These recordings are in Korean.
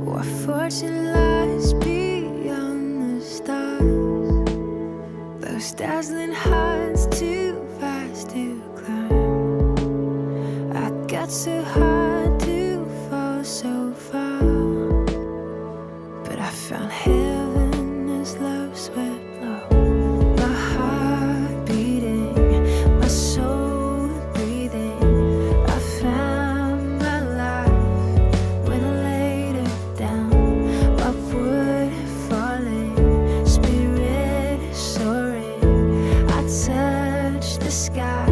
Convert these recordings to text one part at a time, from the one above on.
What fortune lies beyond the stars? Those dazzling heights too fast to climb. I got so hard to fall so far, but I found heaven as love swept low. My heart beating, my soul breathing. I found my life when I laid it down. Upward falling, spirit soaring. I touched the sky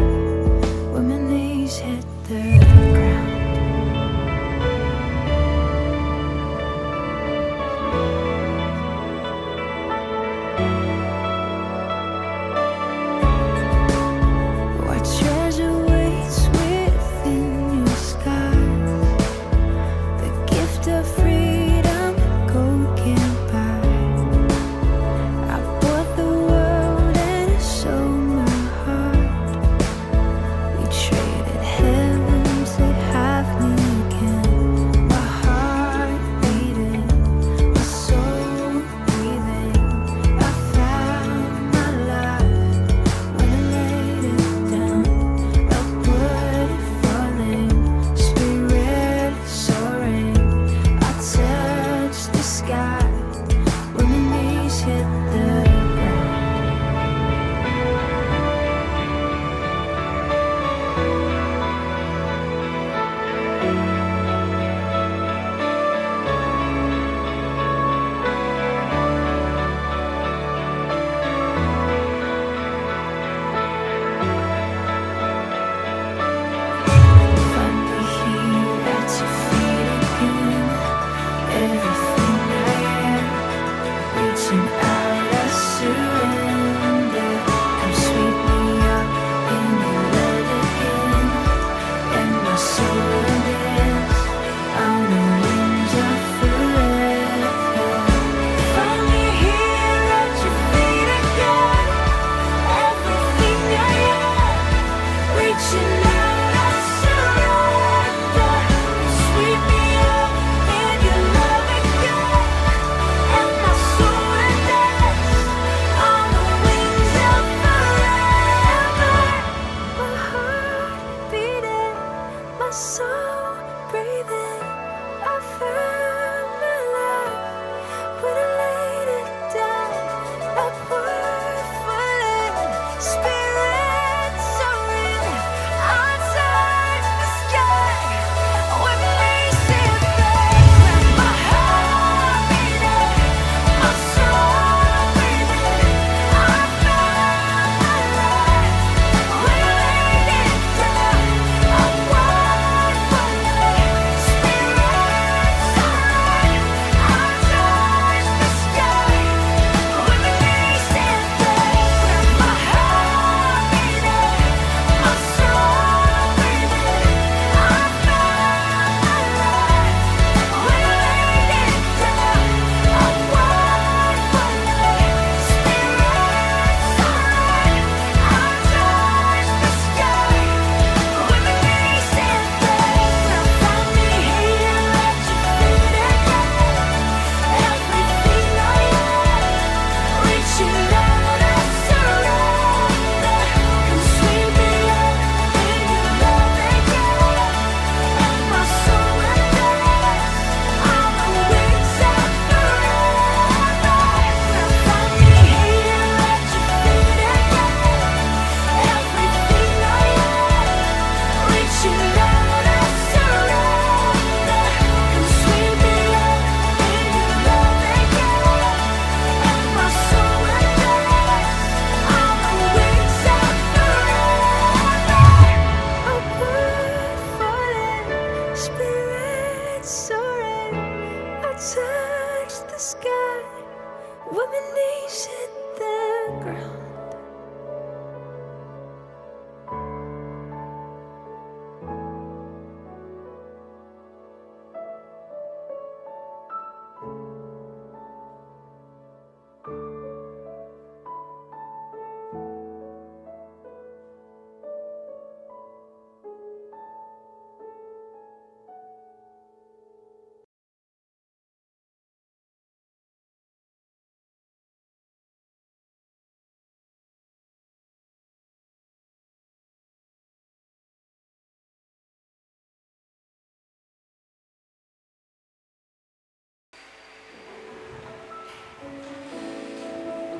when my knees hit the ground. What treasure waits within your skies? The gift of freedom gold can't buy. I bought the world and sold my heart. We traded heaven to have me again. My heart beating, my soul breathing. I found my life when I laid it down. Upward falling, spirit soaring. I touched the sky when my knees hit the ground. Find me here at your feet again. Everything I am, reaching out, I surrender. Come sweep me up in your love again, and my soul will dance on the wings of forever. Find me here at your feet again. Everything I am, reaching out, I surrender. Sweep me up in your love again, and my soul will dance on the wings of forever. My heart beating, my soul breathing. I found my life when I laid it down. Upward falling, spirit soaring. I touched the sky when my knees hit the ground. My heart beating, my soul breathing. I found my life when I laid it down. Upward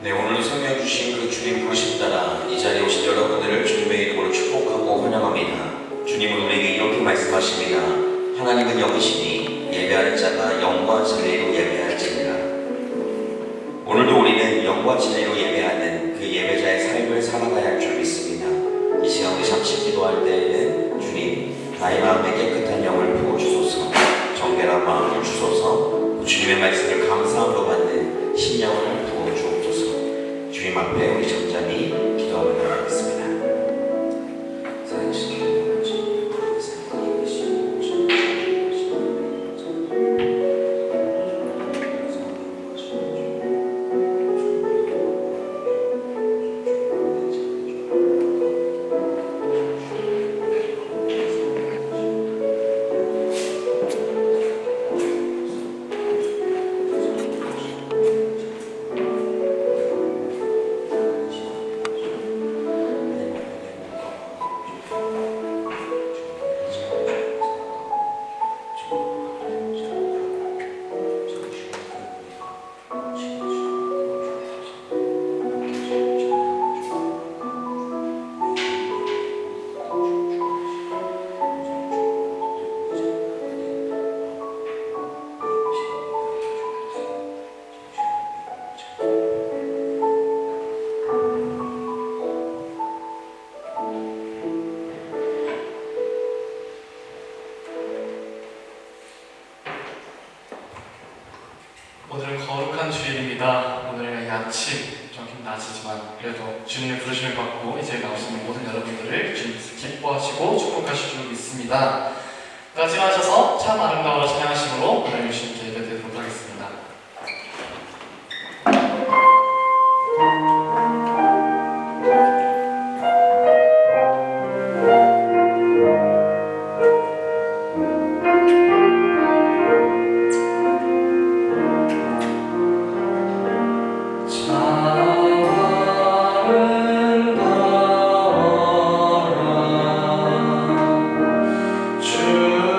네, 오늘도 성령 주신 그 주님 부르심 따라 이 자리에 오신 여러분들을 주님의 이름으로 축복하고 환영합니다. 주님은 우리에게 이렇게 말씀하십니다. 하나님은 영이시니 예배하는 자가 영과 진리로 예배할지니라. 오늘도 우리는 영과 진리로 예배하는 그 예배자의 삶을 살아가야 할 줄 믿습니다. 이 시간 우리 잠시 기도할 때에는 주님, 나의 마음에 깨끗한 영을 부어주소서, 정결한 마음을 주소서, 주님의 말씀을 감사함으로 받는 신령을 부어주옵소서. 주님 앞에 우리 잠잠히 기도하며 나가겠습니다. 오늘은 거룩한 주일입니다. 오늘 아침 좀 낮이지만 그래도 주님의 부르심을 받고 이제 나오시는 모든 여러분들을 주님께서 기뻐하시고 축복하실 줄 믿습니다. 일어나셔서 참 아름다워 찬양하심으로 오늘 주님께 예배드리도록 하겠습니다. 주님의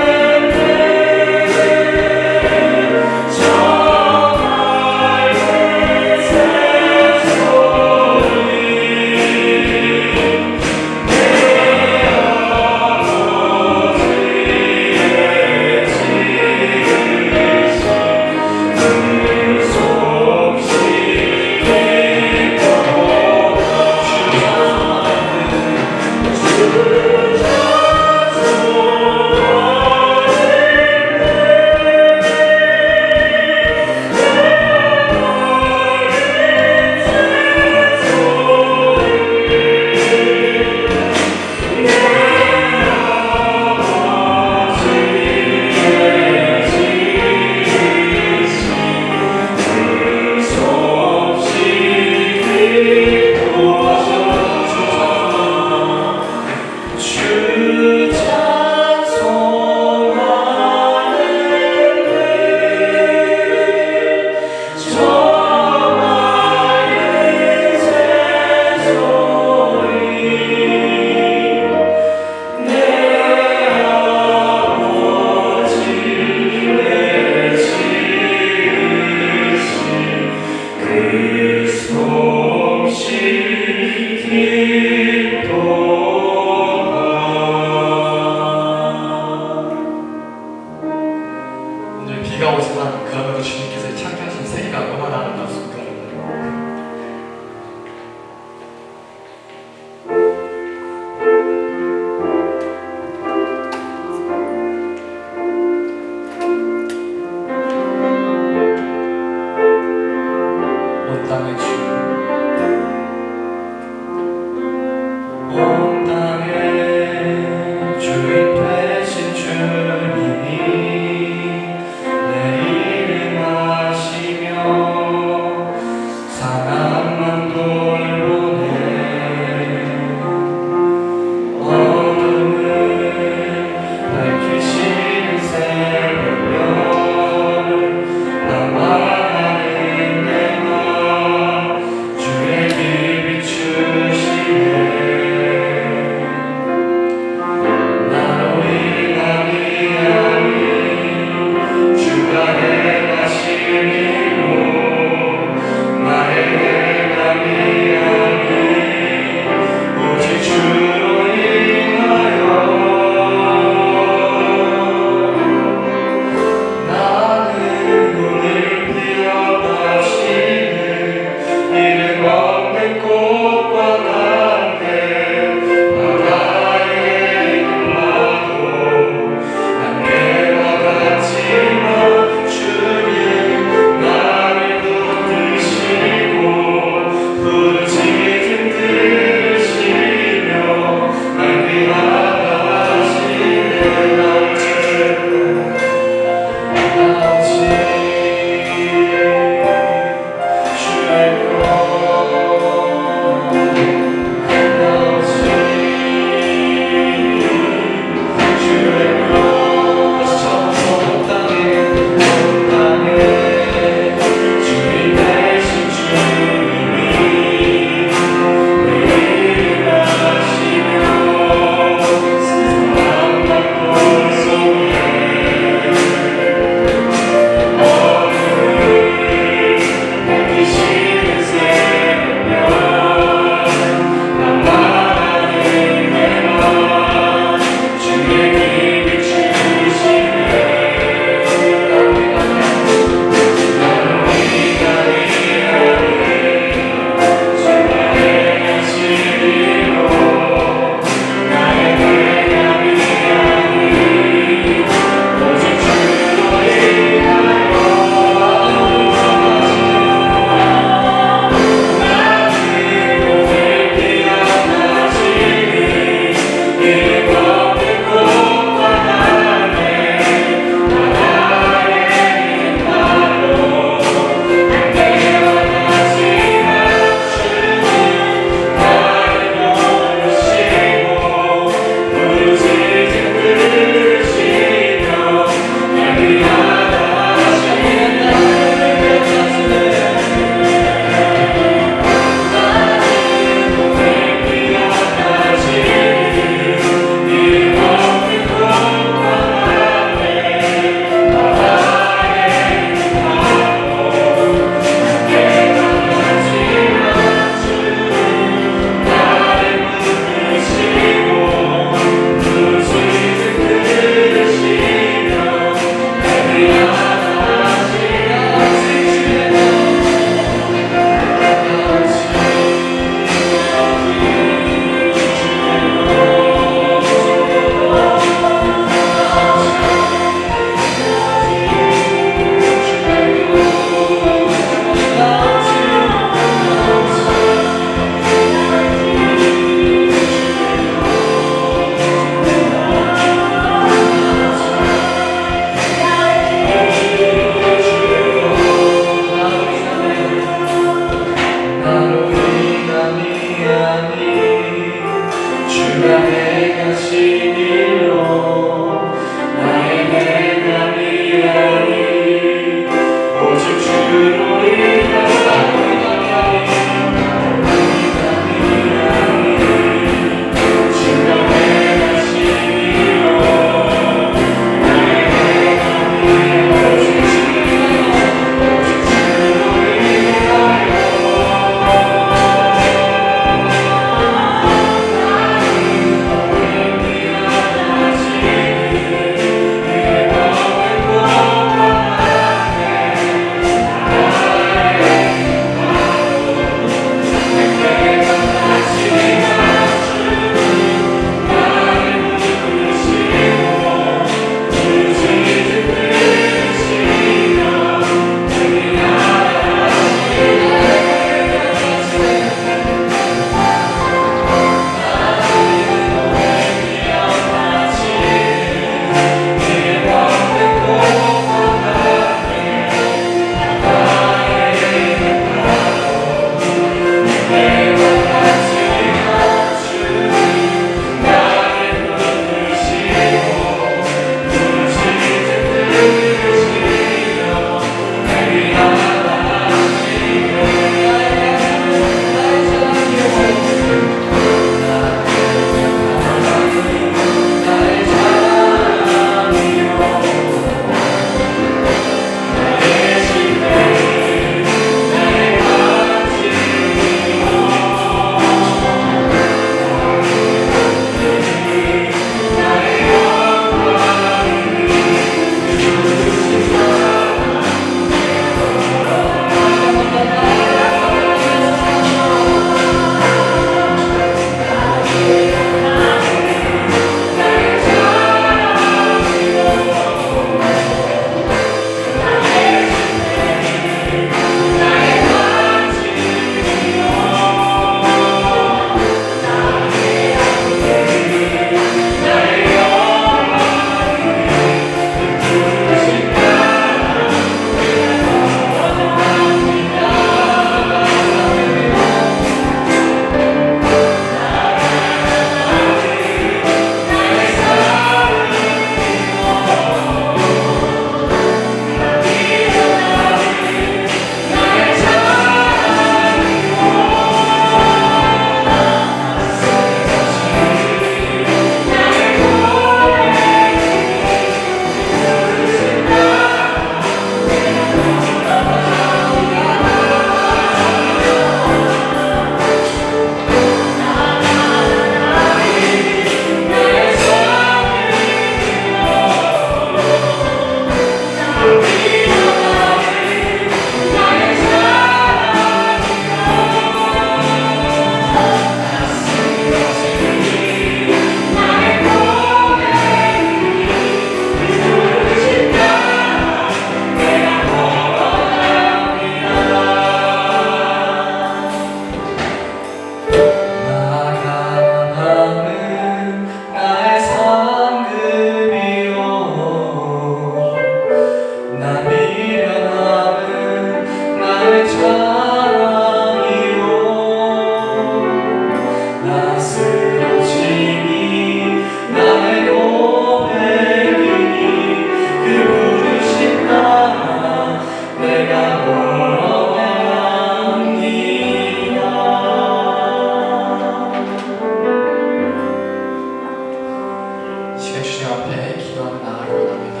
시간 주님 앞에 기도하며 나아가기 원합니다.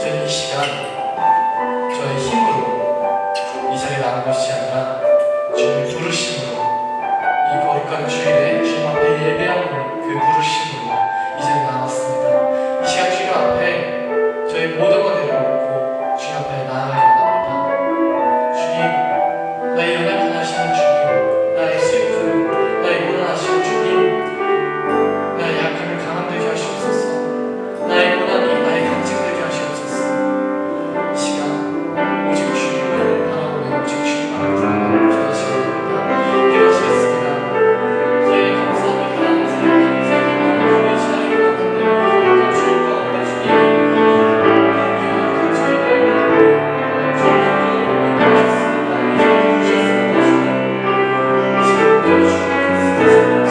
저는 이 시간 저의 힘으로 이 자리에 나온 것이 아니라 주님의 부르심으로 이 거룩한 주일에 주님 앞에 예배하는 그 부르심으로 이 자리에 나왔습니다. 이 시간 주님 앞에 저의 모든 것 내려놓고 주님 앞에 나아가기 원합니다. 주님, 나의 연약한 하시는 주님, 나의 슬픔, 나의 고난하시는 주님, 나의 약함을 강함되게 하시옵소서. 나의 고난이 나의 강증되게 하시옵소서. 이 시간 오직 주님을 바라보며 오직 주님만을 부르며 기도하시기 바랍니다. 기도하시겠습니다. 저희 감사합니다. 저희 감사합니다. 우리 시간이 끝났는데 그 주님 가운데 주님 그 저희를 주님께 주셨습니다. 이제 주셨습니다. 주님 지금도 주님께서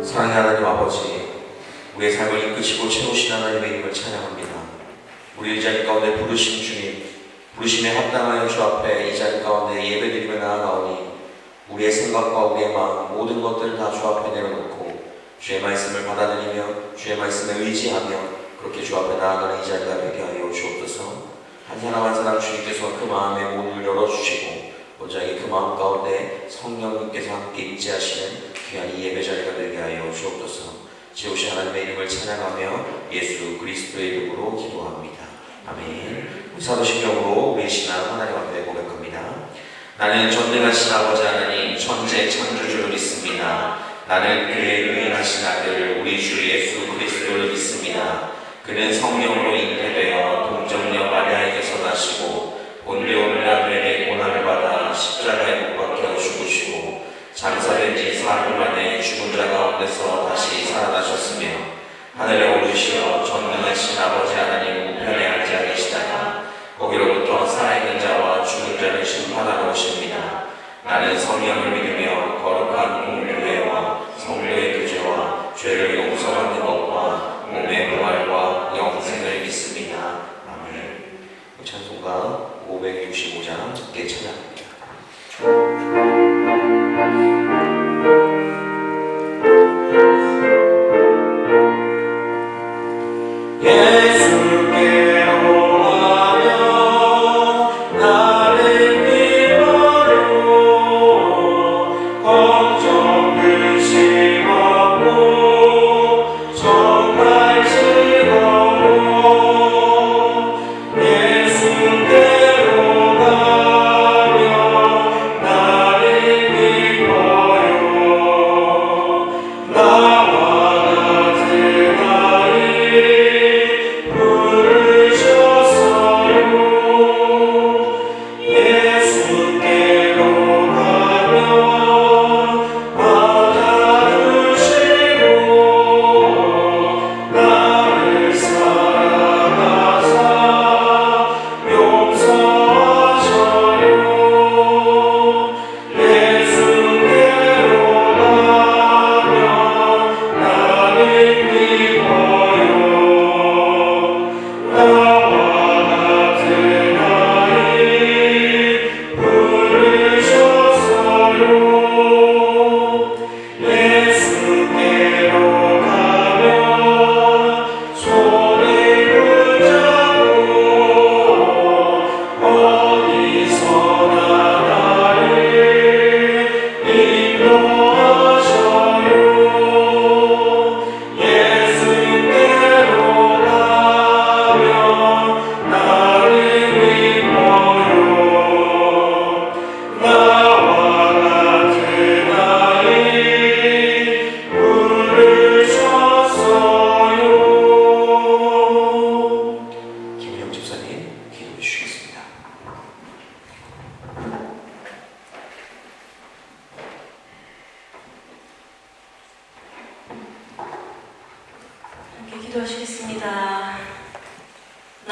사랑의 하나님 아버지, 우리의 삶을 이끄시고 채우신 하나님의 이름을 찬양합니다. 우리 이 자리 가운데 부르신 주님, 부르심에 합당하여 주 앞에 이 자리 가운데 예배드리며 나아가오니 우리의 생각과 우리의 마음 모든 것들을 다 주 앞에 내려놓고 주의 말씀을 받아들이며 주의 말씀에 의지하며 그렇게 주 앞에 나아가는 이 자리가 되게 하여 주옵소서. 한 사람 한 사람 주님께서 그 마음의 문을 열어주시고 본자에게 그 마음 가운데 성령님께서 함께 임재하시는 귀한 이 예배 자리가 되게 하여 주옵소서. 지오신 하나님의 이름을 찬양하며 예수 그리스도의 이름으로 기도합니다. 아멘. 사도신경으로 우리의 신앙 하나님 앞에 고백합니다. 나는 전능하신 아버지 하나님 천재 창조주를 믿습니다. 나는 그의 유일하신 아들 우리 주 예수 그리스도를 믿습니다. 그는 성령으로 잉태되어 동정녀 마리아에게서 나시고 본디오 빌라도에게 고난을 받아 십자가에 못 박혀 죽으시고 장사된 지 사흘 만에 죽은 자 가운데서 다시 살아나셨으며 하늘에 오르시어 전능하신 아버지 하나님 우편에 앉아 계시다가 거기로부터 살아있는 자와 죽은 자를 심판하러 오십니다. 나는 성령을 믿으며 거룩한 공교회와 성도의 교제와 죄를 용서받는 것과 몸의 부활과 영생을 믿습니다. 아멘. 찬송가 565장 함께 찬양합니다. 예수께로 가며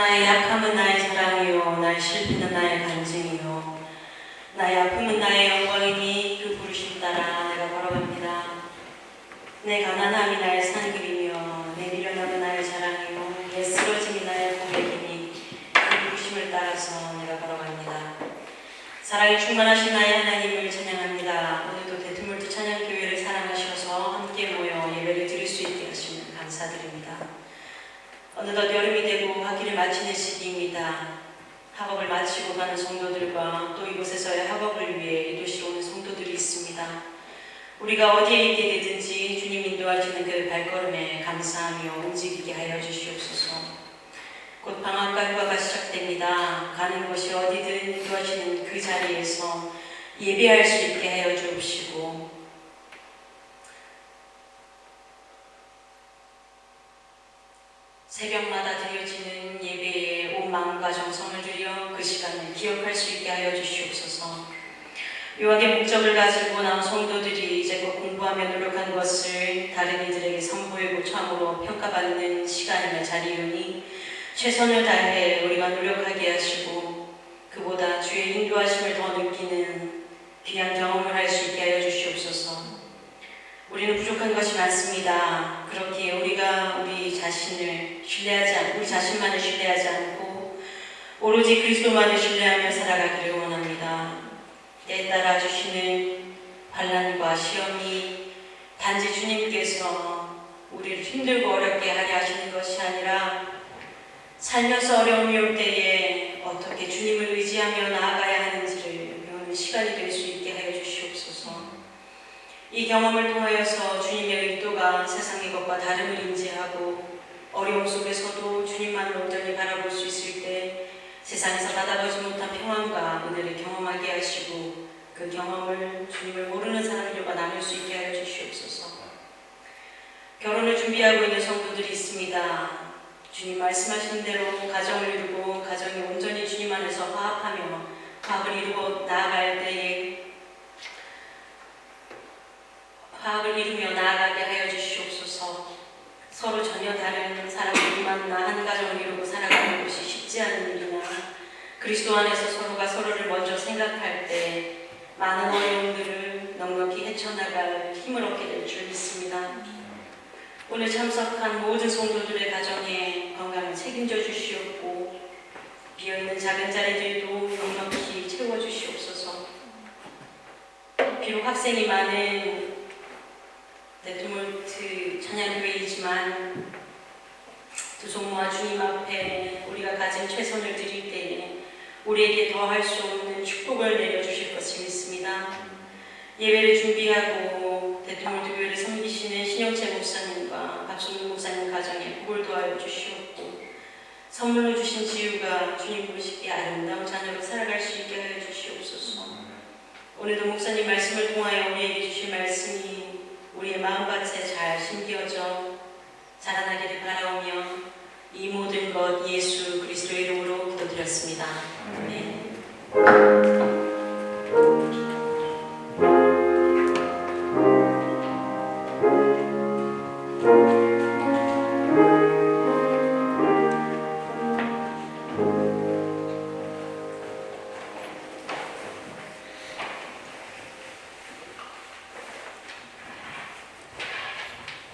나의 약함은 나의 자랑이요 나의 실패는 나의 간증이요 나의 아픔은 나의 영광이니 그 부르심 따라 내가 걸어갑니다. 내 가난함이 나의 상급이며 내 미련함은 나의 자랑이요 내 쓰러짐이 나의 고백이니 그 부르심을 따라서 내가 걸어갑니다. 사랑이 충만하신 나의 하나님을 찬양합니다. 오늘도 대트물트 찬양교회를 사랑하셔서 함께 모여 예배를 드릴 수 있게 하시면 감사드립니다. 어느덧 여름이 되고 학기를 마치는 시기입니다. 학업을 마치고 가는 성도들과 또 이곳에서의 학업을 위해 이 도시로 오는 성도들이 있습니다. 우리가 어디에 있게 되든지 주님 인도하시는 그 발걸음에 감사하며 움직이게 하여 주시옵소서. 곧 방학과 휴가가 시작됩니다. 가는 곳이 어디든 인도하시는 그 자리에서 예배할 수 있게 하여 주옵시고 새벽마다 드려지는 예배에 온 마음과 정성을 들여 그 시간을 기억할 수 있게 하여 주시옵소서. 유학의 목적을 가지고 나온 성도들이 이제껏 공부하며 노력한 것을 다른 이들에게 선보이고 참으로 평가받는 시간이나 자리이니 최선을 다해 우리가 노력하게 하시고 그보다 주의 인도하심을 더 느끼는 귀한 경험을 할 수 있게 하여 주시옵소서. 우리는 부족한 것이 많습니다. 그렇기에 우리가 우리 자신만을 신뢰하지 않고 오로지 그리스도만을 신뢰하며 살아가기를 원합니다. 때에 따라 주시는 환난과 시험이 단지 주님께서 우리를 힘들고 어렵게 하려 하시는 것이 아니라 살면서 어려움이 올 때에 어떻게 주님을 의지하며 나아가야 하는지를 배우는 시간이 될 수 있게 하여 주시옵소서. 이 경험을 통하여서 주님의 의도가 세상의 것과 다름을 인지하고 어려움 속에서도 주님만을 온전히 바라볼 수 있을 때 세상에서 받아보지 못한 평안과 은혜를 경험하게 하시고 그 경험을 주님을 모르는 사람들과 나눌 수 있게 하여 주시옵소서. 결혼을 준비하고 있는 성도들이 있습니다. 주님 말씀하신 대로 가정을 이루고 가정이 온전히 주님 안에서 화합을 이루고 나아갈 때에 화합을 이루며 나아가게 하여 주시옵소서. 서로 전혀 다른 사람들이 만나 한 가정을 이루고 살아가는 것이 쉽지 않은 일이나 그리스도 안에서 서로가 서로를 먼저 생각할 때 많은 어려움들을 넉넉히 헤쳐나갈 힘을 얻게 될 줄 믿습니다. 오늘 참석한 모든 성도들의 가정에 건강을 책임져 주시옵고 비어있는 작은 자리들도 넉넉히 채워주시옵소서. 비록 학생이 많은 대트물트 찬양교회이지만 두 손 모아 주님 앞에 우리가 가진 최선을 드릴 때에 우리에게 더할 수 없는 축복을 내려주실 것을 믿습니다. 예배를 준비하고 대트물트 교회를 섬기시는 신영채 목사님과 박순국 목사님 가정에 복을 도와여 주시옵고 선물로 주신 지우가 주님 부르시기에 아름다운 자녀로 살아갈 수 있게 하여 주시옵소서. 오늘도 목사님 말씀을 통하여 우리에게 주실 말씀이 우리의 마음밭에 잘 심겨져 자라나기를 바라오며 이 모든 것 예수 그리스도의 이름으로 기도드렸습니다. 아멘.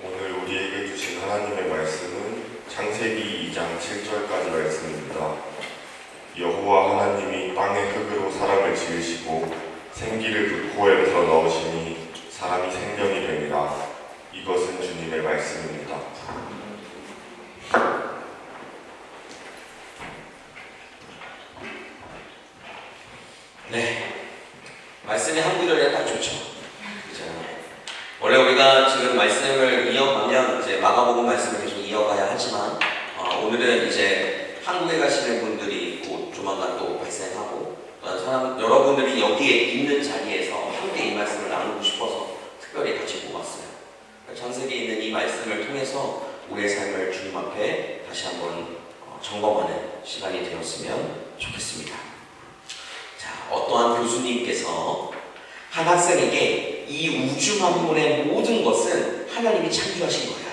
오늘 우리에게 주신 하나님의 말씀은 창세기 2장 7절까지 말씀입니다. 여호와 하나님이 땅의 흙으로 사람을 지으시고 생기를 그 코에 불어넣으시니 사람이 생명이 되니라. 이것은 주님의 말씀입니다. 네, 말씀이 한 구절에 딱 좋죠. 그죠? 원래 우리가 지금 말씀을 이어가면 이제 마가복음 말씀을 계속 이어가야 하지만 오늘은 이제 한국에 가시는 분들이 곧 조만간 또 발생하고 여러분들이 여기에 있는 자리에서 함께 이 말씀을 나누고 싶어서 특별히 같이 뽑았어요. 창세기에 있는 이 말씀을 통해서 우리의 삶을 주님 앞에 다시 한번 점검하는 시간이 되었으면 좋겠습니다. 자, 어떠한 교수님께서 한 학생에게 이 우주 만물의 모든 것은 하나님이 창조하신 거야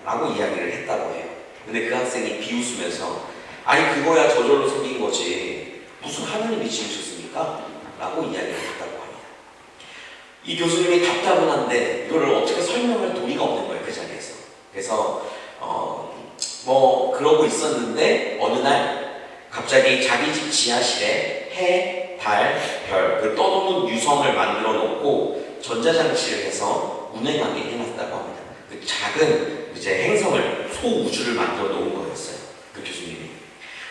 라고 이야기를 했다고 해요. 근데 그 학생이 비웃으면서 아니 그거야 저절로 생긴 거지 무슨 하나님이 지으셨습니까? 라고 이야기를 했다고 합니다. 이 교수님이 답답은 한데 이거를 어떻게 설명할 도리가 없는 거예요, 그 자리에서. 그래서 뭐 그러고 있었는데 어느 날 갑자기 자기 집 지하실에 해, 달, 별, 그 떠도는 유성을 만들어 놓고 전자장치를 해서 운행하게 해놨다고 합니다. 그 작은 이제 행성을 소우주를 만들어 놓은 거였어요, 그 교수님이.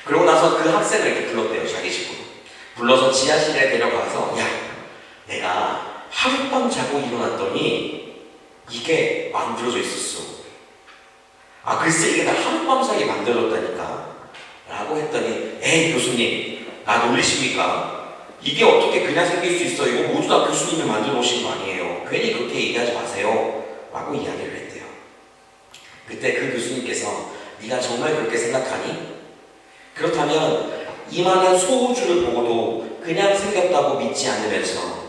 그러고 나서 그 학생을 이렇게 불렀대요, 자기 집으로. 불러서 지하실에 데려가서 야, 내가 하룻밤 자고 일어났더니 이게 만들어져 있었어. 아 글쎄 이게 다 하룻밤 사이에 만들어졌다니까 라고 했더니 에이 교수님 나 놀리십니까? 이게 어떻게 그냥 생길 수 있어? 이거 모두 다 교수님이 만들어 놓으신 거 아니에요. 괜히 그렇게 얘기하지 마세요 라고 이야기를 했대요. 그때 그 교수님께서 네가 정말 그렇게 생각하니? 그렇다면 이만한 소우주를 보고도 그냥 생겼다고 믿지 않으면서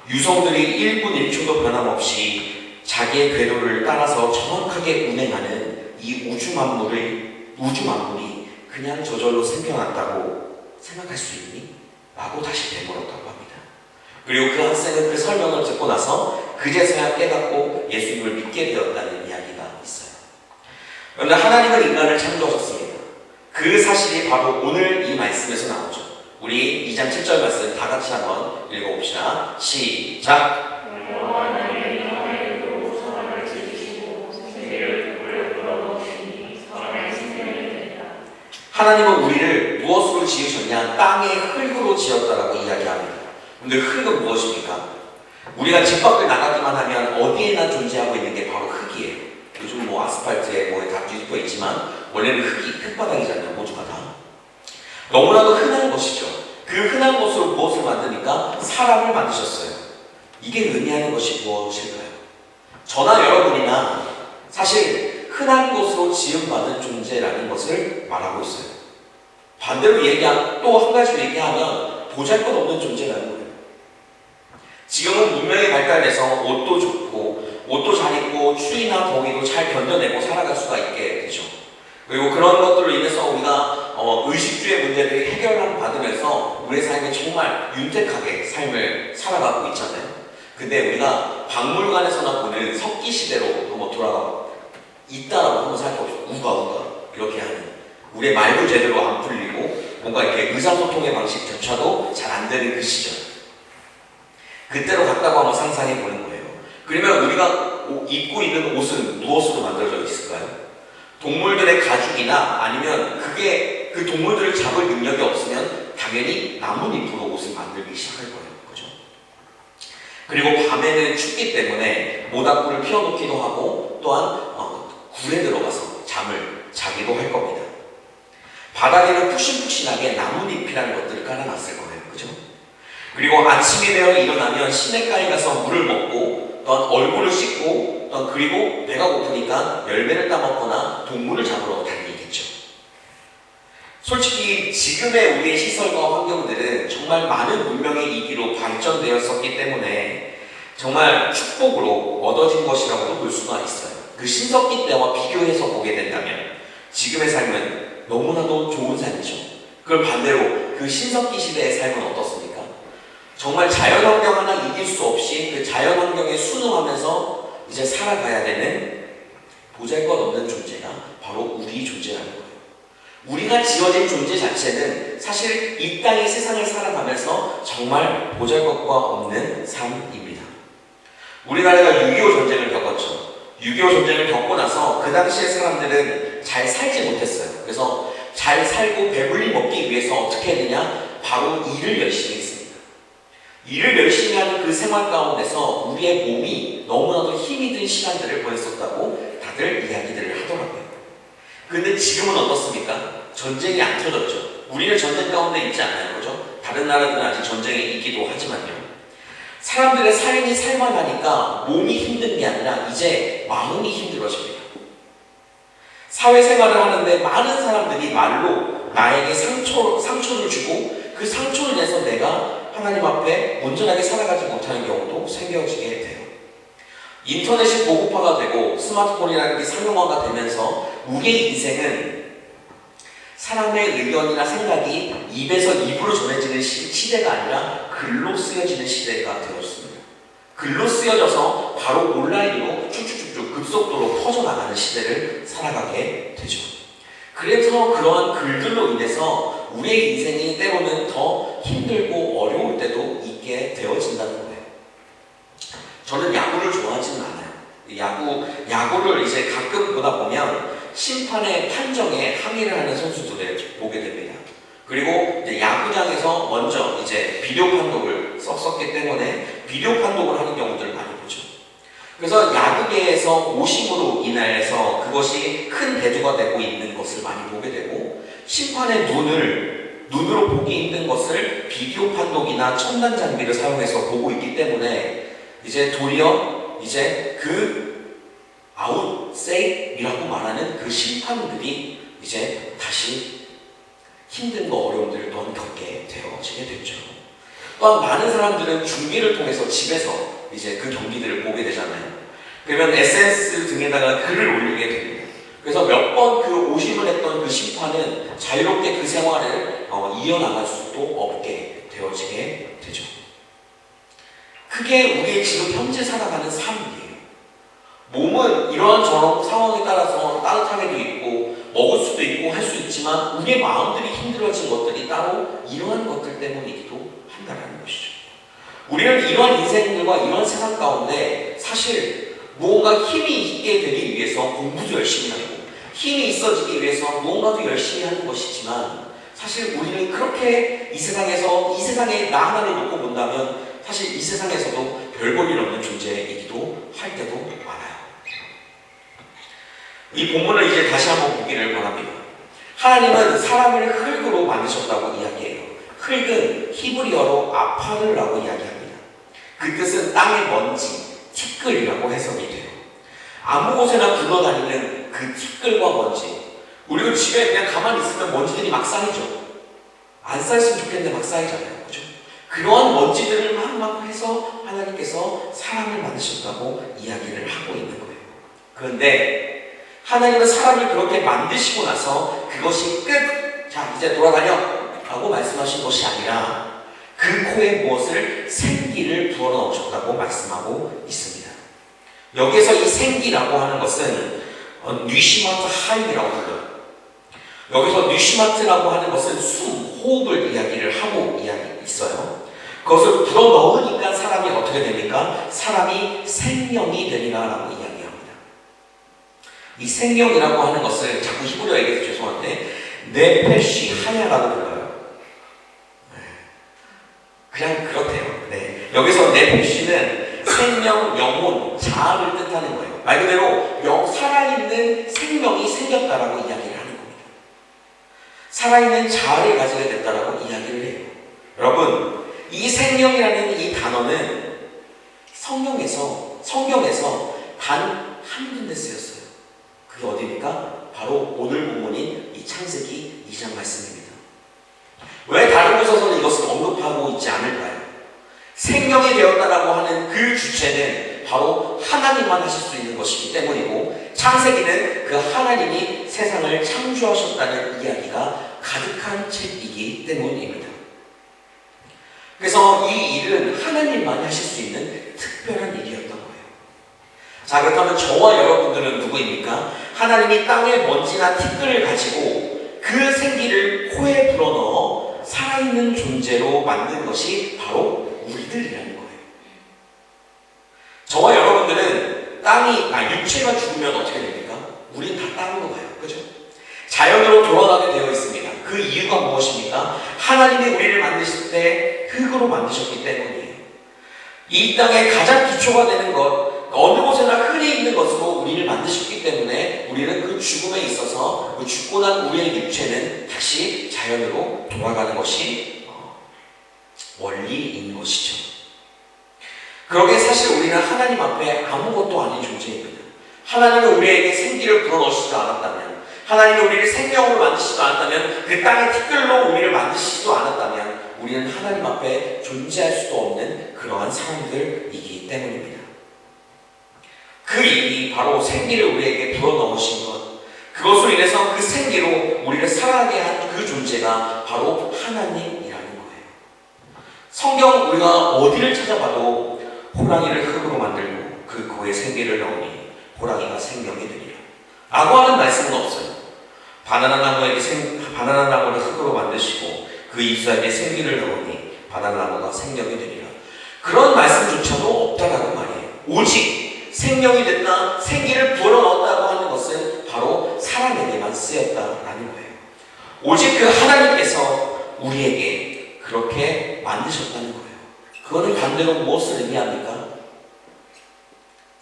유성들이 1분 1초도 변함없이 자기의 궤도를 따라서 정확하게 운행하는 이 우주 만물이 그냥 저절로 생겨났다고 생각할 수 있니? 라고 다시 되물었다고 합니다. 그리고 그 학생은 그 설명을 듣고 나서 그제서야 깨닫고 예수님을 믿게 되었다는 이야기가 있어요. 그런데 하나님은 인간을 창조하셨습니다. 그 사실이 바로 오늘 이 말씀에서 나오죠. 우리 2장 7절 말씀 다 같이 한번 읽어봅시다. 시작! 하나님은 우리를 무엇으로 지으셨냐? 땅의 흙으로 지었다라고 이야기합니다. 근데 흙은 무엇입니까? 우리가 집 밖을 나가기만 하면 어디에나 존재하고 있는 게 바로 흙이에요. 요즘 뭐 아스팔트에 뭐에 다 뒤집어 있지만 원래는 흙바닥이잖아요. 모두가 다. 너무나도 흔한 것이죠. 그 흔한 것으로 무엇을 만드니까 사람을 만드셨어요. 이게 의미하는 것이 무엇일까요? 저나 여러분이나 사실 흔한 것으로 지음받은 존재라는 것을 말하고 있어요. 반대로 또 한 가지로 얘기하면 보잘것없는 존재라는 거예요. 지금은 문명이 발달해서 옷도 좋고 옷도 잘 입고 추위나 더위도 잘 견뎌내고 살아갈 수가 있게 되죠. 그리고 그런 것들로 인해서 우리가 의식주의 문제를 해결을 받으면서 우리의 삶이 정말 윤택하게 삶을 살아가고 있잖아요. 근데 우리가 박물관에서나 보는 석기 시대로 한번 돌아가 있다라고 한번 생각해봅시다. 우가 이렇게 하는 우리의 말도 제대로 안 풀리고 뭔가 이렇게 의사소통의 방식조차도 잘 안 되는 그 시절, 그때로 갔다고 한번 상상해 보는 거예요. 그러면 우리가 입고 있는 옷은 무엇으로 만들어져 있을까요? 동물들의 가죽이나 아니면 그게 그 동물들을 잡을 능력이 없으면 당연히 나뭇잎으로 옷을 만들기 시작할 거예요. 그죠? 그리고 밤에는 춥기 때문에 모닥불을 피워놓기도 하고 또한 굴에 들어가서 잠을 자기도 할 겁니다. 바닥에는 푹신푹신하게 나뭇잎이라는 것들을 깔아놨을 거예요. 그죠? 그리고 아침이 되어 일어나면 시냇가에 가서 물을 먹고 또한 얼굴을 씻고 또한 그리고 배가 고프니까 열매를 따먹거나 동물을 잡으러 다니겠죠. 솔직히 지금의 우리의 시설과 환경들은 정말 많은 문명의 이기로 발전되었었기 때문에 정말 축복으로 얻어진 것이라고도 볼 수가 있어요. 그 신석기 때와 비교해서 보게 된다면 지금의 삶은 너무나도 좋은 삶이죠. 그럼 반대로 그 신석기 시대의 삶은 어떻습니까? 정말 자연환경 하나 이길 수 없이 그 자연환경에 순응하면서 이제 살아가야 되는 보잘것없는 존재가 바로 우리 존재라는 거예요. 우리가 지어진 존재 자체는 사실 이 땅의 세상을 살아가면서 정말 보잘것과 없는 삶입니다. 우리나라가 6.25 전쟁을 겪었죠. 6.25 전쟁을 겪고 나서 그 당시의 사람들은 잘 살지 못했어요. 그래서 잘 살고 배불리 먹기 위해서 어떻게 했느냐? 바로 일을 열심히 했습니다. 일을 열심히 하는 그 생활 가운데서 우리의 몸이 너무나도 힘이 든 시간들을 보냈었다고 다들 이야기들을 하더라고요. 근데 지금은 어떻습니까? 전쟁이 안 터졌죠. 우리는 전쟁 가운데 있지 않아요. 그죠? 다른 나라들은 아직 전쟁에 있기도 하지만요. 사람들의 삶이 살만하니까 몸이 힘든 게 아니라 이제 마음이 힘들어집니다. 사회생활을 하는데 많은 사람들이 말로 나에게 상처를 주고 그 상처를 인해서 내가 하나님 앞에 온전하게 살아가지 못하는 경우도 생겨지게 돼요. 인터넷이 보급화가 되고 스마트폰이라는 게 상용화가 되면서 우리의 인생은 사람의 의견이나 생각이 입에서 입으로 전해지는 시대가 아니라 글로 쓰여지는 시대가 되었습니다. 글로 쓰여져서 바로 온라인으로 쭉쭉쭉쭉 급속도로 퍼져나가는 시대를 살아가게 되죠. 그래서 그러한 글들로 인해서 우리의 인생이 때로는 더 힘들고 어려울 때도 있게 되어진다는 거예요. 저는 야구를 좋아하지는 않아요. 야구를 이제 가끔 보다 보면 심판의 판정에 항의를 하는 선수들을 보게 됩니다. 그리고 이제 야구장에서 먼저 이제 비디오 판독을 썼기 때문에 비디오 판독을 하는 경우들을 많이 보죠. 그래서 야구계에서 오심으로 인해서 그것이 큰 대두가 되고 있는 것을 많이 보게 되고, 심판의 눈으로 보기 힘든 것을 비디오 판독이나 첨단 장비를 사용해서 보고 있기 때문에 이제 도리어 이제 그 아웃, 세이브이라고 말하는 그 심판들이 이제 다시 힘든 거, 어려움들을 또한 겪게 되어지게 됐죠. 또한 많은 사람들은 중계를 통해서 집에서 이제 그 경기들을 보게 되잖아요. 그러면 SNS 등에다가 글을 올리게 됩니다. 그래서 몇 번 그 오심을 했던 그 심판은 자유롭게 그 생활을 이어나갈 수도 없게 되어지게 되죠. 그게 우리의 지금 현재 살아가는 삶이에요. 몸은 이러한 저런 상황에 따라서 따뜻하게도 있고 먹을 수도 있고 할 수 있지만 우리의 마음들이 힘들어진 것들이 따로 이러한 것들 때문이기도 한다는 것이죠. 우리는 이러한 인생들과 이러한 세상 가운데 사실 무언가 힘이 있게 되기 위해서 공부도 열심히 하고 힘이 있어지기 위해서 무언가도 열심히 하는 것이지만, 사실 우리는 그렇게 이 세상에 나 하나를 놓고 본다면 사실 이 세상에서도 별 볼 일 없는 존재이기도 할 때도 많아요. 이 본문을 이제 다시 한번 보기를 바랍니다. 하나님은 사람을 흙으로 만드셨다고 이야기해요. 흙은 히브리어로 아파르라고 이야기합니다. 그 뜻은 땅의 먼지, 티끌이라고 해석이 돼요. 아무 곳에나 굴러다니는 그 티끌과 먼지, 우리가 집에 그냥 가만히 있으면 먼지들이 막 쌓이죠. 안 쌓였으면 좋겠는데 막 쌓이잖아요. 그죠? 그러한 먼지들을 막 해서 하나님께서 사람을 만드셨다고 이야기를 하고 있는 거예요. 그런데 하나님은 사람을 그렇게 만드시고 나서 그것이 끝! 자, 이제 돌아다녀! 라고 말씀하신 것이 아니라 그 코에 무엇을? 생기를 불어넣으셨다고 말씀하고 있습니다. 여기서 이 생기라고 하는 것은 뉴시마트 하임이라고 불러요. 여기서 뉴시마트라고 하는 것은 숨, 호흡을 이야기를 하고 있어요. 그것을 불어넣으니까 사람이 어떻게 됩니까? 사람이 생명이 되리라 라고 이야기합니다. 이 생명이라고 하는 것을 자꾸 히브리어 얘기해서 죄송한데 네페시 하야라고 불러요. 그냥 그렇대요. 네. 여기서 네페시는 생명, 영혼, 자아를 뜻하는 거예요. 말 그대로 살아있는 생명이 생겼다라고 이야기를 하는 겁니다. 살아있는 자아를 가지게 됐다라고 이야기를 해요. 여러분, 이 생명이라는 이 단어는 성경에서 단 한 군데 쓰였어요. 그게 어디입니까? 바로 오늘 본문인 이 창세기 2장 말씀입니다. 왜 다른 곳에서는 이것을 언급하고 있지 않을까요? 생명이 되었다라고 하는 그 주체는 바로 하나님만 하실 수 있는 것이기 때문이고, 창세기는 그 하나님이 세상을 창조하셨다는 이야기가 가득한 책이기 때문입니다. 그래서 이 일은 하나님만이 하실 수 있는 특별한 일이었던 거예요. 자, 그렇다면 저와 여러분들은 누구입니까? 하나님이 땅의 먼지나 티끌을 가지고 그 생기를 코에 불어넣어 살아있는 존재로 만든 것이 바로 우리들이라는 거예요. 저와 여러분들은 육체가 죽으면 어떻게 됩니까? 우린 다 땅으로 가요. 그죠? 자연으로 돌아가게 되어 있습니다. 그 이유가 무엇입니까? 하나님이 우리를 만드실 때 흙으로 만드셨기 때문이에요. 이 땅의 가장 기초가 되는 것, 어느 곳에나 흔히 있는 것으로 우리를 만드셨기 때문에 우리는 그 죽음에 있어서 그 죽고 난 우리의 육체는 다시 자연으로 돌아가는 것이 원리인 것이죠. 그러게 사실 우리는 하나님 앞에 아무것도 아닌 존재입니다. 하나님은 우리에게 생기를 불어넣으시지도 않았다면, 하나님이 우리를 생명으로 만드시지도 않았다면, 그 땅의 티끌로 우리를 만드시지도 않았다면 우리는 하나님 앞에 존재할 수도 없는 그러한 사람들이기 때문입니다. 그 일이 바로 생기를 우리에게 불어넣으신 것, 그것으로 인해서 그 생기로 우리를 살아가게 한 그 존재가 바로 하나님이라는 거예요. 성경 우리가 어디를 찾아봐도 호랑이를 흙으로 만들고 그 코에 생기를 넣으니 호랑이가 생명이 되리라 라고 하는 말씀은 없어요. 바나나 나무를 흙으로 만드시고 그 잎사귀에 생기를 넣으니 바나나 나무가 생명이 되리라. 그런 말씀조차도 없다라는 말이에요. 오직 생명이 됐다, 생기를 불어넣었다고 하는 것은 바로 사람에게만 쓰였다라는 거예요. 오직 그 하나님께서 우리에게 그렇게 만드셨다는 거예요. 그거는 반대로 무엇을 의미합니까?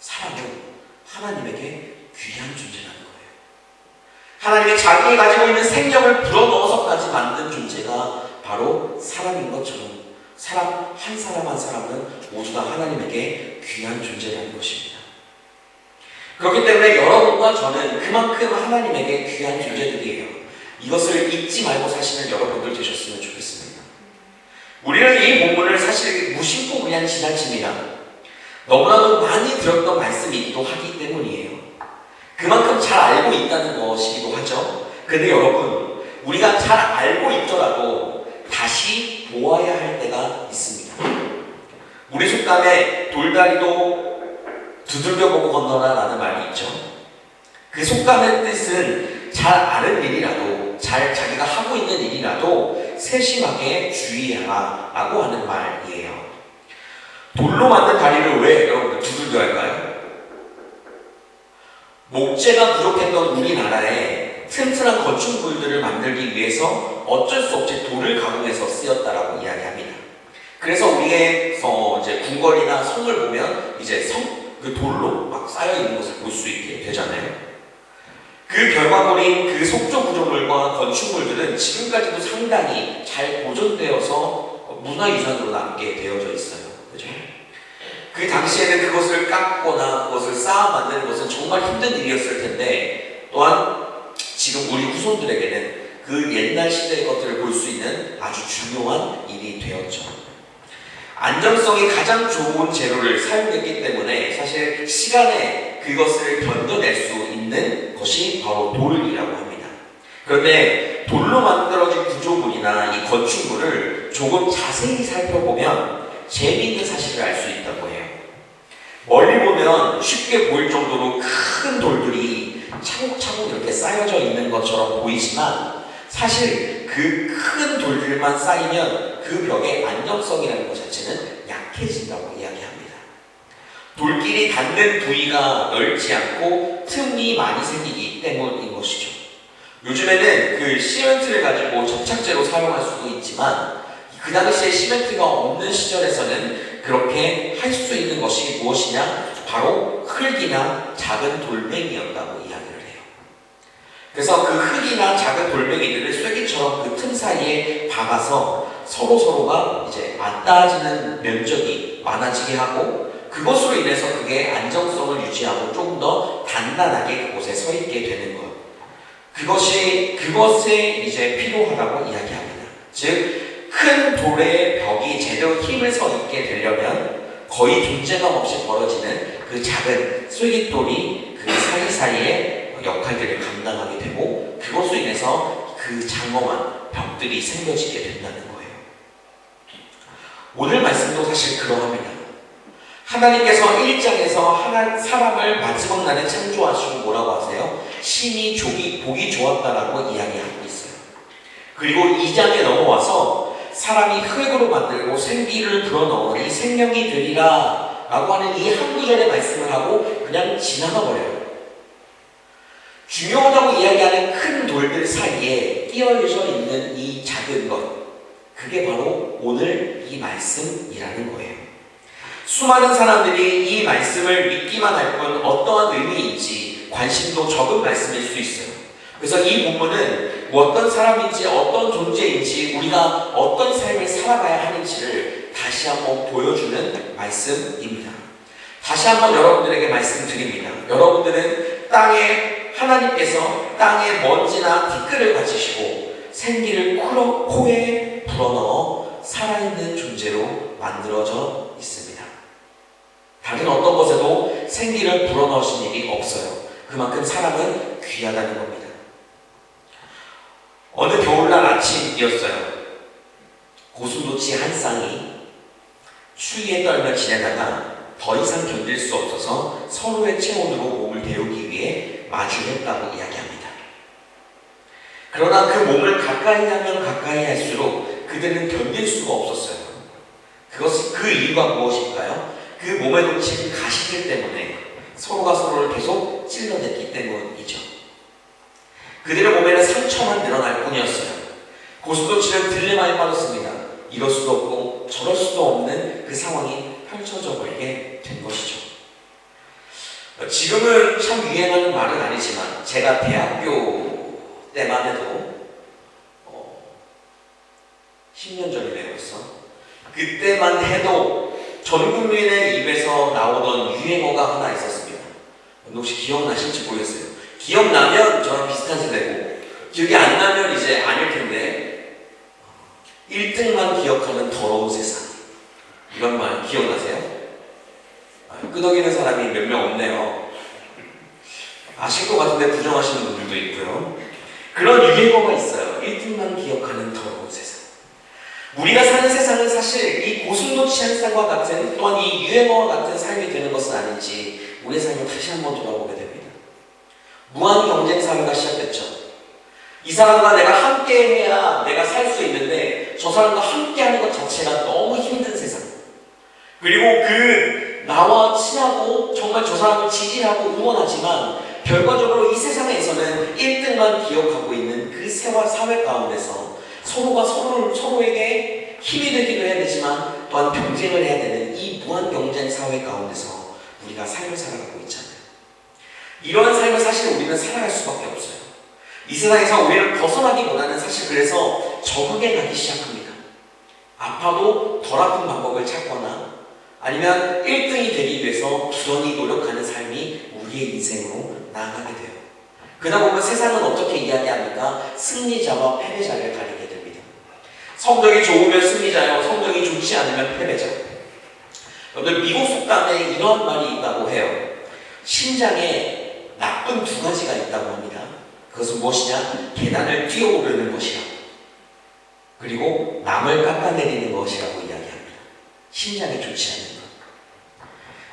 사람은 하나님에게 귀한 존재라는 거예요. 하나님이 자기가 가지고 있는 생명을 불어넣어서까지 만든 존재가 바로 사람인 것처럼 사람 한 사람 한 사람은 모두 다 하나님에게 귀한 존재라는 것입니다. 그렇기 때문에 여러분과 저는 그만큼 하나님에게 귀한 존재들이에요. 이것을 잊지 말고 사시는 여러분들 되셨으면 좋겠습니다. 우리는 이 본문을 사실 무심코 그냥 지나칩니다. 너무나도 많이 들었던 말씀이기도 하기 때문이에요. 그만큼 잘 알고 있다는 것이기도 하죠. 근데 여러분, 우리가 잘 알고 있더라도 다시 보아야 할 때가 있습니다. 우리 속담에 돌다리도 두들겨보고 건너라 라는 말이 있죠. 그 속담의 뜻은 잘 아는 일이라도, 자기가 하고 있는 일이라도 세심하게 주의하라 라고 하는 말이에요. 돌로 만든 다리를 왜 여러분들 두들겨야 할까요? 목재가 부족했던 우리나라에 튼튼한 건축물들을 만들기 위해서 어쩔 수 없이 돌을 가공해서 쓰였다라고 이야기합니다. 그래서 우리의 이제 궁궐이나 성을 보면 이제 그 돌로 막 쌓여 있는 것을 볼 수 있게 되잖아요. 그 결과물인 그 속조 구조물과 건축물들은 지금까지도 상당히 잘 보존되어서 문화유산으로 남게 되어져 있어요. 그죠? 그 당시에는 그것을 깎거나 그것을 쌓아 만드는 것은 정말 힘든 일이었을 텐데, 또한 지금 우리 후손들에게는 그 옛날 시대의 것들을 볼 수 있는 아주 중요한 일이 되었죠. 안정성이 가장 좋은 재료를 사용했기 때문에 사실 시간에 그것을 견뎌낼 수 있는 것이 바로 돌이라고 합니다. 그런데 돌로 만들어진 구조물이나 이 건축물을 조금 자세히 살펴보면 재미있는 사실을 알 수 있다고 해요. 멀리 보면 쉽게 보일 정도로 큰 돌들이 차곡차곡 이렇게 쌓여져 있는 것처럼 보이지만 사실 그 큰 돌들만 쌓이면 그 벽의 안정성이라는 것 자체는 약해진다고 이야기합니다. 돌끼리 닿는 부위가 넓지 않고 틈이 많이 생기기 때문인 것이죠. 요즘에는 그 시멘트를 가지고 접착제로 사용할 수도 있지만 그 당시에 시멘트가 없는 시절에서는 그렇게 할 수 있는 것이 무엇이냐? 바로 흙이나 작은 돌멩이였다고 이야기를 해요. 그래서 그 흙이나 작은 돌멩이들을 쐐기처럼 그 틈 사이에 박아서 서로가 이제 맞닿아지는 면적이 많아지게 하고, 그것으로 인해서 그게 안정성을 유지하고 조금 더 단단하게 그곳에 서 있게 되는 것. 그것에 이제 필요하다고 이야기합니다. 즉, 큰 돌의 벽이 제대로 힘을 써 있게 되려면 거의 존재감 없이 벌어지는 그 작은 쐐깃돌이 그 사이사이에 역할들을 감당하게 되고, 그것으로 인해서 그 장엄한 벽들이 생겨지게 된다는 거예요. 오늘 말씀도 사실 그러합니다. 하나님께서 1장에서 사람을 마지막 날에 창조하시고 뭐라고 하세요? 신이 보기 좋았다라고 이야기하고 있어요. 그리고 2장에 넘어와서 사람이 흙으로 만들고 생기를 불어넣으니 생명이 되리라 라고 하는 이 한 구절의 말씀을 하고 그냥 지나가 버려요. 중요하다고 이야기하는 큰 돌들 사이에 끼어져 있는 이 작은 것, 그게 바로 오늘 이 말씀이라는 거예요. 수많은 사람들이 이 말씀을 믿기만 할 뿐 어떠한 의미인지 관심도 적은 말씀일 수 있어요. 그래서 이 본문은 어떤 사람인지 어떤 존재인지 우리가 어떤 삶을 살아가야 하는지를 다시 한번 보여주는 말씀입니다. 다시 한번 여러분들에게 말씀드립니다. 여러분들은 하나님께서 땅에 먼지나 티끌을 가지시고 생기를 코에 불어넣어 살아있는 존재로 만들어져 있습니다. 다른 어떤 것에도 생기를 불어넣으신 일이 없어요. 그만큼 사람은 귀하다는 겁니다. 어느 겨울날 아침이었어요. 고슴도치 한 쌍이 추위에 떨며 지내다가 더 이상 견딜 수 없어서 서로의 체온으로 몸을 데우기 위해 마주했다고 이야기합니다. 그러나 그 몸을 가까이 하면 가까이 할수록 그들은 견딜 수가 없었어요. 그 이유가 무엇일까요? 그 몸에 놓친 가시들 때문에 서로가 서로를 계속 찔러댔기 때문이죠. 그들의 몸에는 상처만 늘어날 뿐이었어요. 고슴도치는 딜레마에 빠졌습니다. 이럴 수도 없고 저럴 수도 없는 그 상황이 펼쳐져 버리게 된 것이죠. 지금은 참 유행하는 말은 아니지만 제가 대학교 때만 해도 10년 전이네요 벌써. 그때만 해도 전 국민의 입에서 나오던 유행어가 하나 있었습니다. 혹시 기억나실지 모르겠어요. 기억나면 저랑 비슷한 세대고 기억이 안 나면 이제 아닐 텐데 1등만 기억하는 더러운 세상. 이런 말 기억나세요? 끄덕이는 사람이 몇 명 없네요. 아실 것 같은데 부정하시는 분들도 있고요. 그런 유행어가 있어요. 1등만 기억하는 더러운 세상. 우리가 사는 세상은 사실 이 고슴도치 한 쌍과 같은 또한 이 유행어와 같은 삶이 되는 것은 아닌지 우리의 삶을 다시 한번 돌아보게 됩니다. 무한 경쟁 사회가 시작됐죠. 이 사람과 내가 함께 해야 내가 살 수 있는데 저 사람과 함께 하는 것 자체가 너무 힘든 세상. 그리고 나와 친하고 정말 저 사람을 지지하고 응원하지만 결과적으로 이 세상에서는 1등만 기억하고 있는 그 사회 가운데서 서로가 서로에게 힘이 되기도 해야 되지만 또한 경쟁을 해야 되는 이 무한 경쟁 사회 가운데서 우리가 삶을 살아가고 있잖아요. 이러한 삶을 사실 우리는 살아갈 수밖에 없어요. 이 세상에서 우리를 벗어나기보다는 사실 그래서 적응해 가기 시작합니다. 아파도 덜 아픈 방법을 찾거나 아니면 1등이 되기 위해서 부단히 노력하는 삶이 우리의 인생으로 나아가게 돼요. 그러다 보면 세상은 어떻게 이야기합니까? 승리자와 패배자를 가리게 됩니다. 성적이 좋으면 승리자요, 성적이 좋지 않으면 패배자. 여러분들 미국 속담에 이런 말이 있다고 해요. 심장에 나쁜 두 가지가 있다고 합니다. 그것은 무엇이냐? 계단을 뛰어오르는 것이라고, 그리고 남을 깎아내리는 것이라고 이야기합니다. 심장에 좋지 않은 것.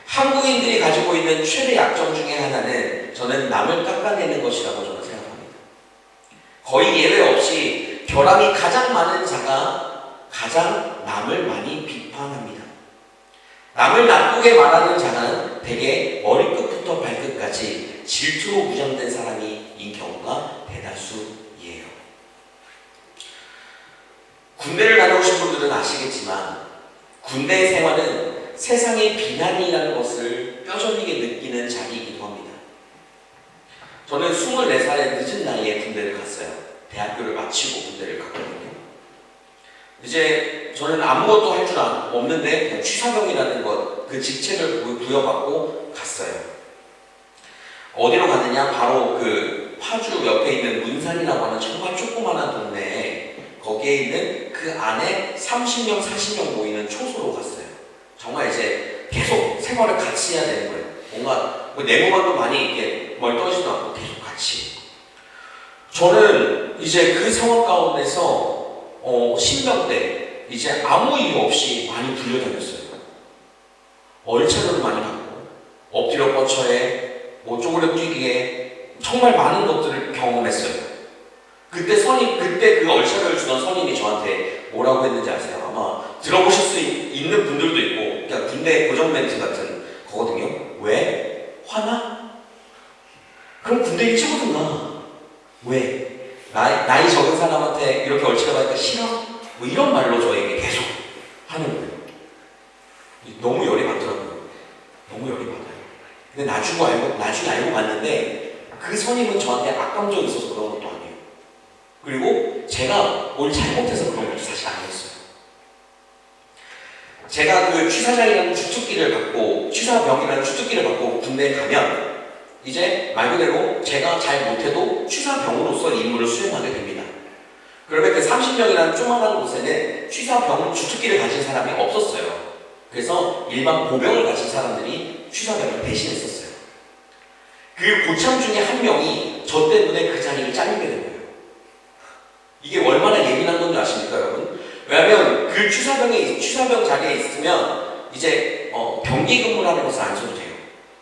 한국인들이 가지고 있는 최대 약점 중에 하나는 저는 남을 깎아내는 것이라고 저는 생각합니다. 거의 예외 없이 결함이 가장 많은 자가 가장 남을 많이 비판합니다. 남을 나쁘게 말하는 자는 대개 머리끝부터 발끝까지 질투로 무장된 사람인 경우가 대다수예요. 군대를 다녀오신 분들은 아시겠지만 군대 생활은 세상의 비난이라는 것을 뼈저리게 느끼는 자리이기도 합니다. 저는 24살의 늦은 나이에 군대를 갔어요. 대학교를 마치고 군대를 갔거든요. 이제 저는 아무것도 할 줄 없는데 그냥 취사병이라는 것, 그 직책을 부여받고 갔어요. 어디로 갔느냐? 바로 그 파주 옆에 있는 문산이라고 하는 정말 조그만한 동네에 거기에 있는 그 안에 30명, 40명 모이는 초소로 갔어요. 정말 이제 계속 생활을 같이 해야 되는 거예요. 뭔가 내무반도 많이 이렇게 멀쩡하지도 않고 계속 같이. 저는 이제 그 상황 가운데서 신병 때 이제 아무 이유 없이 많이 불려다녔어요. 얼차려를 많이 받고 엎드려 뻗쳐에 쪼그려 뛰기에 정말 많은 것들을 경험했어요. 그때 그 얼차려를 주던 선임이 저한테 뭐라고 했는지 아세요? 아마 들어보실 수 있는 분들도 있고, 그냥 군대 고정 멘트 같은 거거든요. 왜? 화나? 그럼 군대 일찍 오든가. 왜? 나이 적은 사람한테 이렇게 얼차려 받으니까 싫어? 뭐 이런 말로 저에게 계속 하는 거예요. 너무 열이 받더라고요. 너무 열이 받아요. 근데 나중에 알고 봤는데 그 선임은 저한테 악감정이 있어서 그런 것도 아니에요. 그리고 제가 뭘 잘못해서 그런 것도 사실 아니었어요. 제가 그 취사장이라는 주특기를 받고, 취사병이라는 주특기를 받고 군대에 가면 이제 말 그대로 제가 잘 못해도 취사병으로서 임무를 수행하게 됩니다. 그러면 그 30명이라는 조그마한 곳에는 취사병 주특기를 가진 사람이 없었어요. 그래서 일반 보병을 가진 사람들이 취사병을 대신했었어요. 그 고참 중에 한 명이 저 때문에 그 자리를 잘리게 된 거예요. 이게 얼마나 예민한 건지 아십니까, 여러분? 왜냐하면 그 취사병 자리에 있으면 이제 병기 근무라는 것을 안 써도 돼요.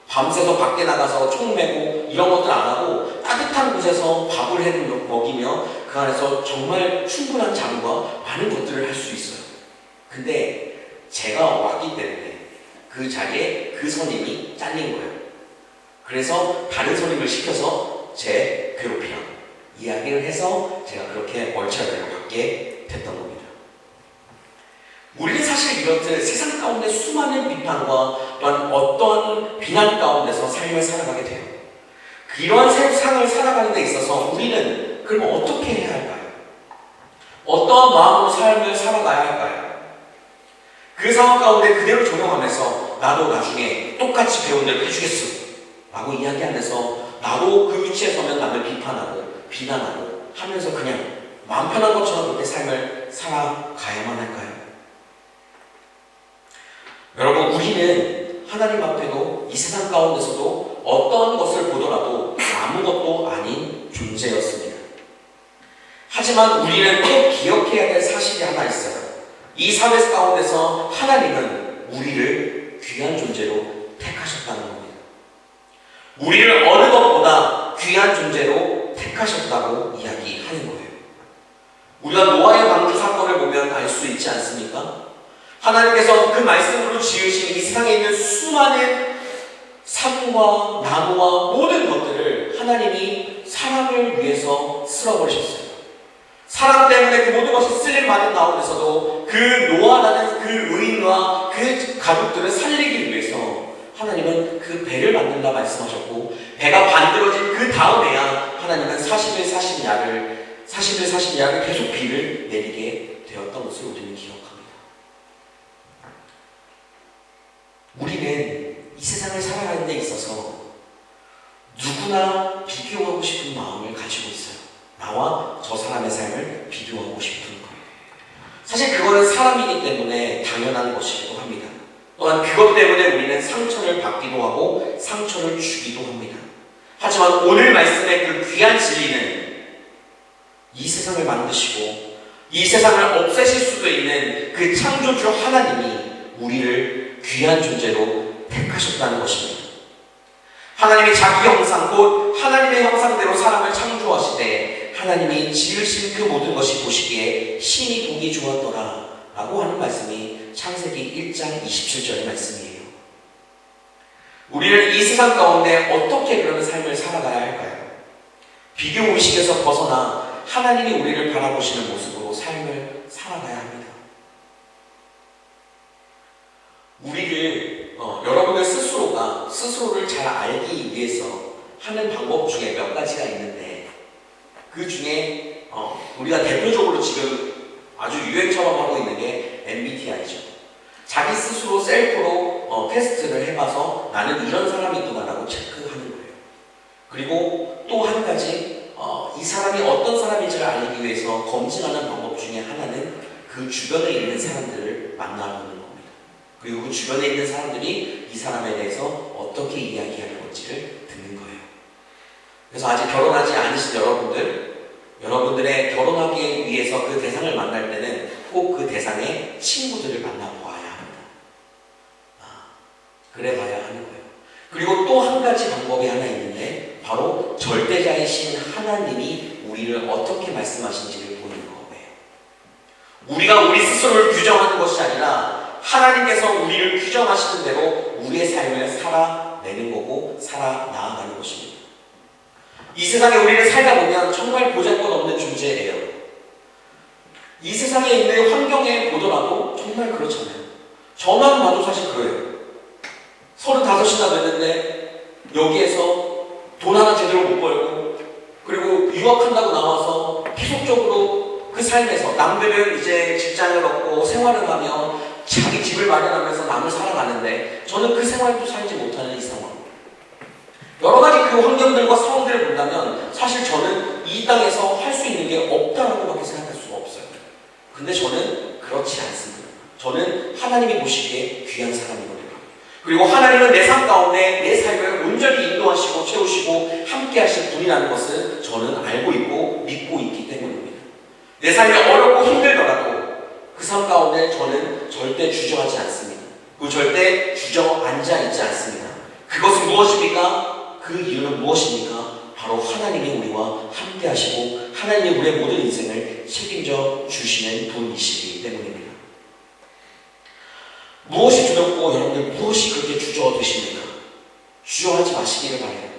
밤새서 밖에 나가서 총 메고 이런 것들 안 하고 따뜻한 곳에서 밥을 해 먹이며 그 안에서 정말 충분한 잠과 많은 것들을 할 수 있어요. 근데 제가 왔기 때문에 그 자리에 그 선임이 잘린 거예요. 그래서 다른 선임을 시켜서 제 괴롭히라 이야기를 해서 제가 그렇게 월차를 받게 됐던 겁니다. 우리는 사실 이렇듯 세상 가운데 수많은 비판과 또한 어떠한 비난 가운데서 삶을 살아가게 돼요. 이러한 세상을 살아가는 데 있어서 우리는 그럼 어떻게 해야 할까요? 어떠한 마음으로 삶을 살아가야 할까요? 그 상황 가운데 그대로 적용하면서 나도 나중에 똑같이 배운 대로 해주겠어 라고 이야기하면서 나도 그 위치에 서면 남을 비판하고 비난하고 하면서 그냥 마음 편한 것처럼 그렇게 삶을 살아가야만 할까요? 여러분, 우리는 하나님 앞에도 이 세상 가운데서도 어떤 것을 보더라도 아무것도 아닌 존재였습니다. 하지만 우리는 꼭 기억해야 될 사실이 하나 있어요. 이 사회 가운데서 하나님은 우리를 귀한 존재로 택하셨다는 겁니다. 우리를 어느 것보다 귀한 존재로 택하셨다고 이야기하는 거예요. 우리가 노아의 방주 사건을 보면 알 수 있지 않습니까? 하나님께서 그 말씀으로 지으신 이 세상에 있는 수많은 산과 나무와 모든 것들을 하나님이 사람을 위해서 쓸어버리셨어요. 사람 때문에 그 모든 것이 쓰임받은 가운데서도 그 노아라는 그 의인과 그 가족들을 살리기 위해서 하나님은 그 배를 만들라 말씀하셨고, 배가 만들어진 그 다음에야 하나님은 40일 40야를 계속 비를 내리게 되었던 것을 우리는 기억합니다. 우리는 이 세상을 살아가는 데 있어서 누구나 비교하고 싶은 마음을 가지고 있어요. 나와 저 사람의 삶을 비교하고 싶은 거예요. 사실 그거는 사람이기 때문에 당연한 것이기도 합니다. 또한 그것 때문에 우리는 상처를 받기도 하고 상처를 주기도 합니다. 하지만 오늘 말씀의 그 귀한 진리는 이 세상을 만드시고 이 세상을 없애실 수도 있는 그 창조주 하나님이 우리를 귀한 존재로 택하셨다는 것입니다. 하나님이 자기 형상 곧 하나님의 형상대로 사람을 창조하시되 하나님이 지으신 그 모든 것이 보시기에 심히 보기 좋았더라 라고 하는 말씀이 창세기 1장 27절의 말씀이에요. 우리는 이 세상 가운데 어떻게 그런 삶을 살아가야 할까요? 비교 의식에서 벗어나 하나님이 우리를 바라보시는 모습으로 삶을 살아가야 합니다. 우리를 여러분들 스스로를 잘 알기 위해서 하는 방법 중에 몇 가지가 있는데, 그 중에 우리가 대표적으로 지금 아주 유행처럼 하고 있는 게 MBTI죠. 자기 스스로 셀프로 테스트를 해봐서 나는 이런 사람이구나라고 체크하는 거예요. 그리고 또 한 가지 이 사람이 어떤 사람인지를 알기 위해서 검증하는 방법 중에 하나는 그 주변에 있는 사람들을 만나보는 겁니다. 그리고 그 주변에 있는 사람들이 이 사람에 대해서 어떻게 이야기하는 건지를 듣는 거예요. 그래서 아직 결혼하지 않으신 여러분들의 결혼하기 위해서 그 대상을 만날 때는 꼭 그 대상의 친구들을 만나보아야 합니다. 그래 봐야 하는 거예요. 그리고 또 한 가지 방법이 하나 있는데, 바로 절대자이신 하나님이 우리를 어떻게 말씀하신지를 보는 거예요. 우리가 우리 스스로를 규정하는 것이 아니라 하나님께서 우리를 규정하시는 대로 우리의 삶을 살아내는 거고 살아나가는 것입니다. 이 세상에 우리를 살다 보면 정말 보잘것없는 존재예요. 이 세상에 있는 환경에 보더라도 정말 그렇잖아요. 저만 봐도 사실 그래요. 35이나 됐는데 여기에서 돈 하나 제대로 못 벌고, 그리고 유학한다고 나와서 계속적으로 그 삶에서 남들은 이제 직장을 얻고 생활을 하며 자기 집을 마련하면서 남을 살아가는데 저는 그 생활도 살지 못하는 이 상황. 여러 가지 그 환경들과 상황들을 본다면 사실 저는 이 땅에서 할 수 있는 게 없다라고밖에 생각할 수가 없어요. 근데 저는 그렇지 않습니다. 저는 하나님이 보시기에 귀한 사람이거든요. 그리고 하나님은 내 삶 가운데 내 삶을 온전히 인도하시고 채우시고 함께 하실 분이라는 것을 저는 알고 있고 믿고 있기 때문입니다. 내 삶이 어렵고 힘들더라도 그 삶 가운데 저는 절대 주저하지 않습니다. 그리고 절대 주저앉아 있지 않습니다. 그것은 무엇입니까? 그 이유는 무엇입니까? 바로 하나님이 우리와 함께 하시고 하나님이 우리의 모든 인생을 책임져 주시는 분이시기 때문입니다. 무엇이 두렵고 여러분들 무엇이 그렇게 주저드십니까? 주저하지 마시기를 바라요.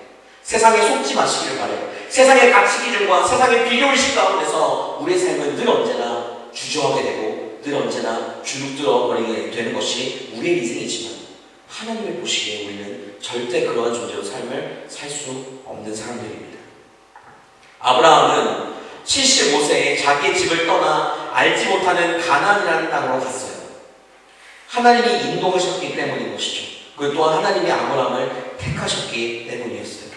세상에 속지 마시기를 바라요. 세상의 가치 기준과 세상의 비교의식 가운데서 우리의 삶은 늘 언제나 주저하게 되고 늘 언제나 주눅들어 버리게 되는 것이 우리의 인생이지만 하나님을 보시기에 우리는 절대 그러한 존재로 삶을 살 수 없는 사람들입니다. 아브라함은 75세에 자기의 집을 떠나 알지 못하는 가나안이라는 땅으로 갔어요. 하나님이 인도하셨기 때문인 것이죠. 그 또한 하나님이 아브라함을 택하셨기 때문이었어요.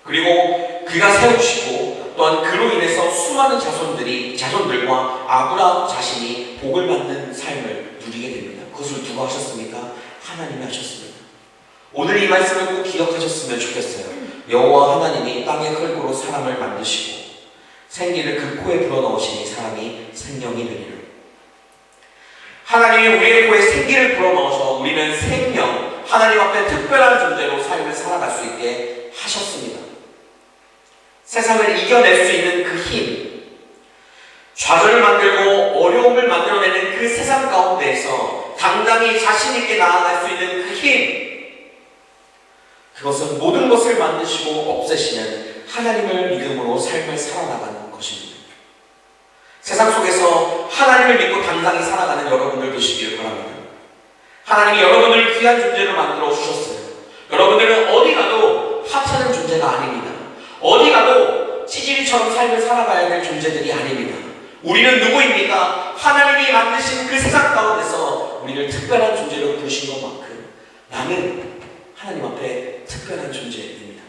그리고 그가 세우시고 또한 그로 인해서 수많은 자손들과 아브라함 자신이 복을 받는 삶을 누리게 됩니다. 그것을 누가 하셨습니까? 하나님이 하셨습니다. 오늘 이 말씀을 꼭 기억하셨으면 좋겠어요. 여호와 하나님이 땅의 흙으로 사람을 만드시고 생기를 그 코에 불어넣으시니 사람이 생명이 되리라. 하나님이 우리의 코에 생기를 불어넣어서 우리는 생명, 하나님 앞에 특별한 존재로 삶을 살아갈 수 있게 하셨습니다. 세상을 이겨낼 수 있는 그 힘, 좌절을 만들고 어려움을 만들어내는 그 세상 가운데에서 당당히 자신 있게 나아갈 수 있는 그 힘, 그것은 모든 것을 만드시고 없애시는 하나님을 믿음으로 삶을 살아나가는 것입니다. 세상 속에서 하나님을 믿고 당당히 살아가는 여러분들 되시기를 바랍니다. 하나님이 여러분을 귀한 존재로 만들어 주셨어요. 여러분들은 어디 가도 하찮은 존재가 아닙니다. 어디 가도 찌질이처럼 삶을 살아가야 될 존재들이 아닙니다. 우리는 누구입니까? 하나님이 만드신 그 세상 가운데서 우리를 특별한 존재로 부르신 것만큼 나는 하나님 앞에 특별한 존재입니다.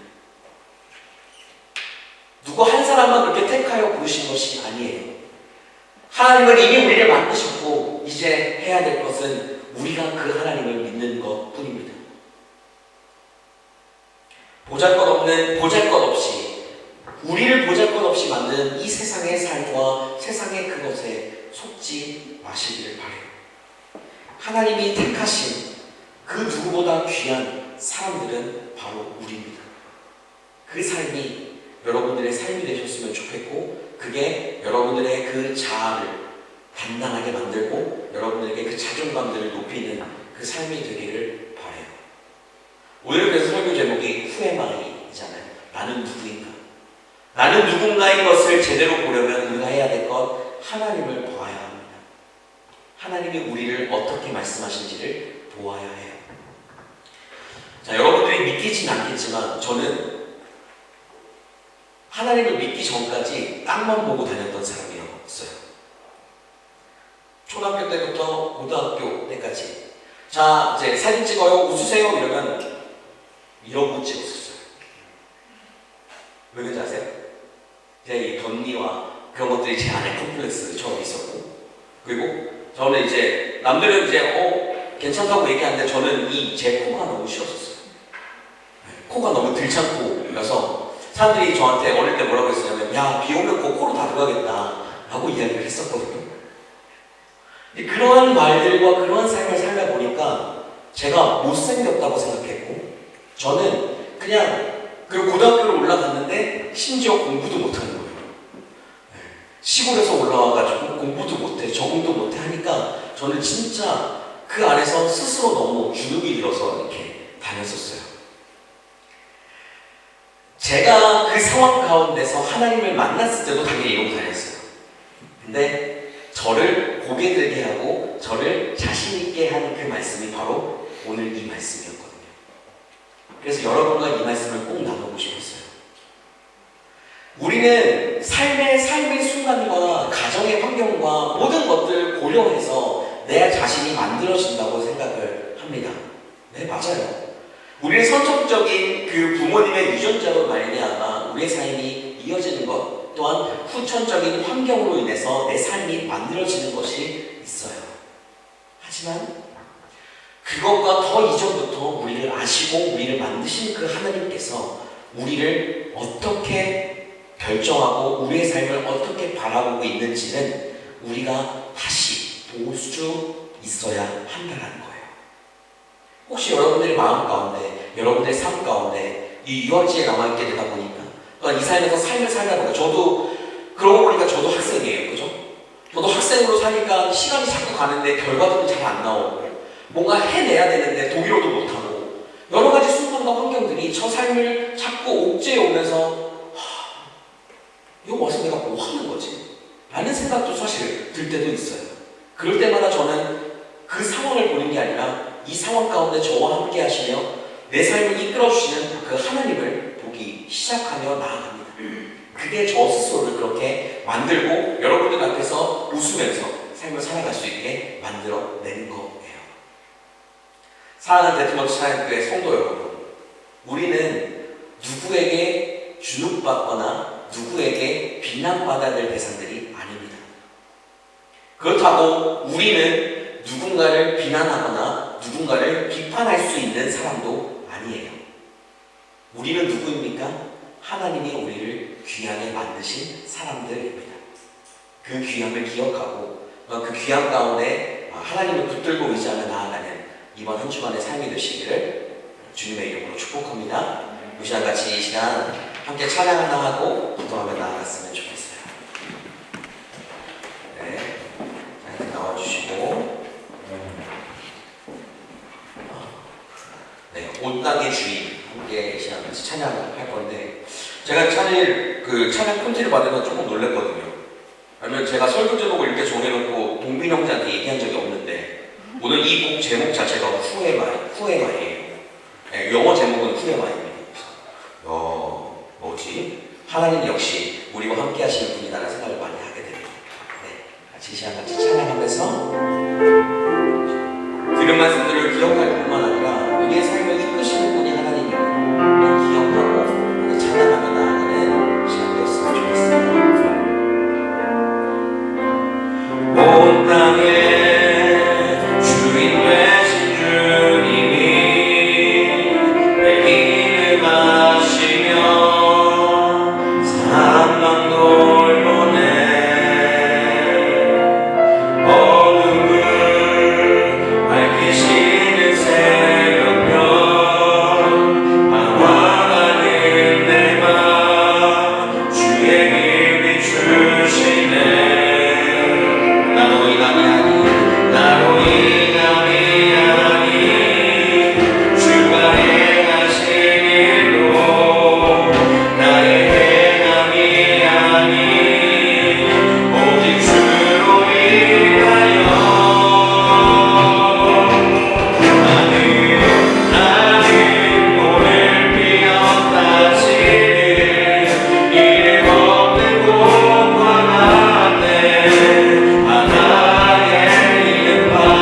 누구 한 사람만 그렇게 택하여 부르신 것이 아니에요. 하나님은 이미 우리를 만드셨고 이제 해야 될 것은 우리가 그 하나님을 믿는 것뿐입니다. 보잘것없이 우리를 보잘것없이 만든 이 세상의 삶과 세상의 그것에 속지 마시기를 바라요. 하나님이 택하신 그 누구보다 귀한 사람들은 바로 우리입니다. 그 삶이 여러분들의 삶이 되셨으면 좋겠고 그게 여러분들의 그 자아를 단단하게 만들고 여러분들에게 그 자존감들을 높이는 그 삶이 되기를 바라요. 오늘 그래서 설교 제목이 후에마이잖아요. 나는 누구인가? 나는 누군가인 것을 제대로 보려면 우리가 해야 될 것 하나님을 보아야 합니다. 하나님이 우리를 어떻게 말씀하신지를 보아야 해요. 자, 여러분들이 믿기진 않겠지만 저는 하나님을 믿기 전까지 땅만 보고 다녔던 사람이었어요. 초등학교 때부터 고등학교 때까지. 자, 이제 사진 찍어요. 웃으세요. 이러면 이러고 찍었었어요. 왜 그런지 아세요? 제 이 덧니와 그런 것들이 제 안에 컴플렉스 처음 있었고, 그리고 저는 이제 남들은 이제 괜찮다고 얘기하는데 저는 제 코가 너무 싫었었어요. 코가 너무 들창코여서 사람들이 저한테 어릴 때 뭐라고 했었냐면 야, 비 오면 그 코로 다 들어가겠다 라고 이야기를 했었거든요. 그러한 말들과 그러한 삶을 살다 보니까 제가 못생겼다고 생각했고 저는 그냥 그리고 고등학교를 올라갔는데 심지어 공부도 못하는 거예요. 시골에서 올라와가지고 공부도 못해 적응도 못해 하니까 저는 진짜 그 안에서 스스로 너무 주눅이 들어서 이렇게 다녔었어요. 제가 그 상황 가운데서 하나님을 만났을 때도 당연히 이러고 다녔어요. 근데 저를 고개 들게 하고 저를 자신 있게 하는 그 말씀이 바로 오늘 이 말씀이었거든요. 그래서 여러분과 이 말씀을 꼭 나누고 싶었어요. 우리는 삶의 순간과 가정의 환경과 모든 것들을 고려해서 내 자신이 만들어진다고 생각을 합니다. 네, 맞아요. 우리는 선천적인 그 부모님의 유전자로 말미암아 우리의 삶이 이어지는 것 또한 후천적인 환경으로 인해서 내 삶이 만들어지는 것이 있어요. 하지만 그것과 더 이전부터 우리를 아시고 우리를 만드신 그 하나님께서 우리를 어떻게 결정하고 우리의 삶을 어떻게 바라보고 있는지는 우리가 다시 볼 수 있어야 한다는 거예요. 혹시 여러분들의 마음 가운데, 여러분들의 삶 가운데 이 유학지에 남아있게 되다 보니까 이 삶에서 삶을 살다 보니까 저도 그러고 보니까 저도 학생이에요. 그죠? 저도 학생으로 사니까 시간이 자꾸 가는데 결과들은 잘 안 나오고 뭔가 해내야 되는데 독일어도 못하고 여러 가지 순간과 환경들이 저 삶을 자꾸 옥죄어 오면서 이거 와서 내가 뭐 하는 거지? 라는 생각도 사실 들 때도 있어요. 그럴 때마다 저는 그 상황을 보는 게 아니라 이 상황 가운데 저와 함께 하시며 내 삶을 이끌어주시는 그 하나님을 보기 시작하며 나아갑니다. 그게 저 스스로를 그렇게 만들고 여러분들 앞에서 웃으면서 삶을 살아갈 수 있게 만들어내는 거예요. 사랑하는 데트먼트 찬양교회 성도 여러분, 우리는 누구에게 주눅받거나 누구에게 비난받아야 될 대상들이 아닙니다. 그렇다고 우리는 누군가를 비난하거나 누군가를 비판할 수 있는 사람도 아니에요. 우리는 누구입니까? 하나님이 우리를 귀하게 만드신 사람들입니다. 그 귀함을 기억하고 그 귀함 가운데 하나님을 붙들고 의지하며 나아가는 이번 한 주간의 삶이 되시기를 주님의 이름으로 축복합니다. 이 시간 같이 이 시간 함께 찬양 하나 하고 기도하며 나아갔으면 좋겠어요. 네, 자, 이렇게 나와주시고 네, 온 땅의 주인 함께 이 시간 같이 찬양할 건데 제가 사실 그 찬양 편지를 받으면서 조금 놀랐거든요. 아니면 제가 설교 제목을 이렇게 정해놓고 동빈 형제한테 얘기한 적이 없는데 오늘 이 곡 제목 자체가 후에마이에요. 네, 영어 제목은 후에마이입니다. 뭐지? 하나님 역시 우리와 함께 하시는 분이다라는 생각을 많이 하게 됩니다. 네, 같이 이 시간 같이 찬양하면서 들은 말씀들을 기억할 뿐만 아니라 우리의 삶을 이끄시는 분이 하나님임을 기억하고 찬양하며 나아가는 시간 되었으면 좋겠습니다. 온 땅의 주인 되신 주님이 내 길을 마시며 사랑만 돌보네 어둠을 밝히시는 새벽별 방황하는 내맘 주의 길 비추시네 나로 인함이 아니 주가 행하신 일로 나의 행함이 아니 오직 주로 인하여 나는 오늘 피었다 지는 이름 없는 곳과 같네 하나의 이름 바로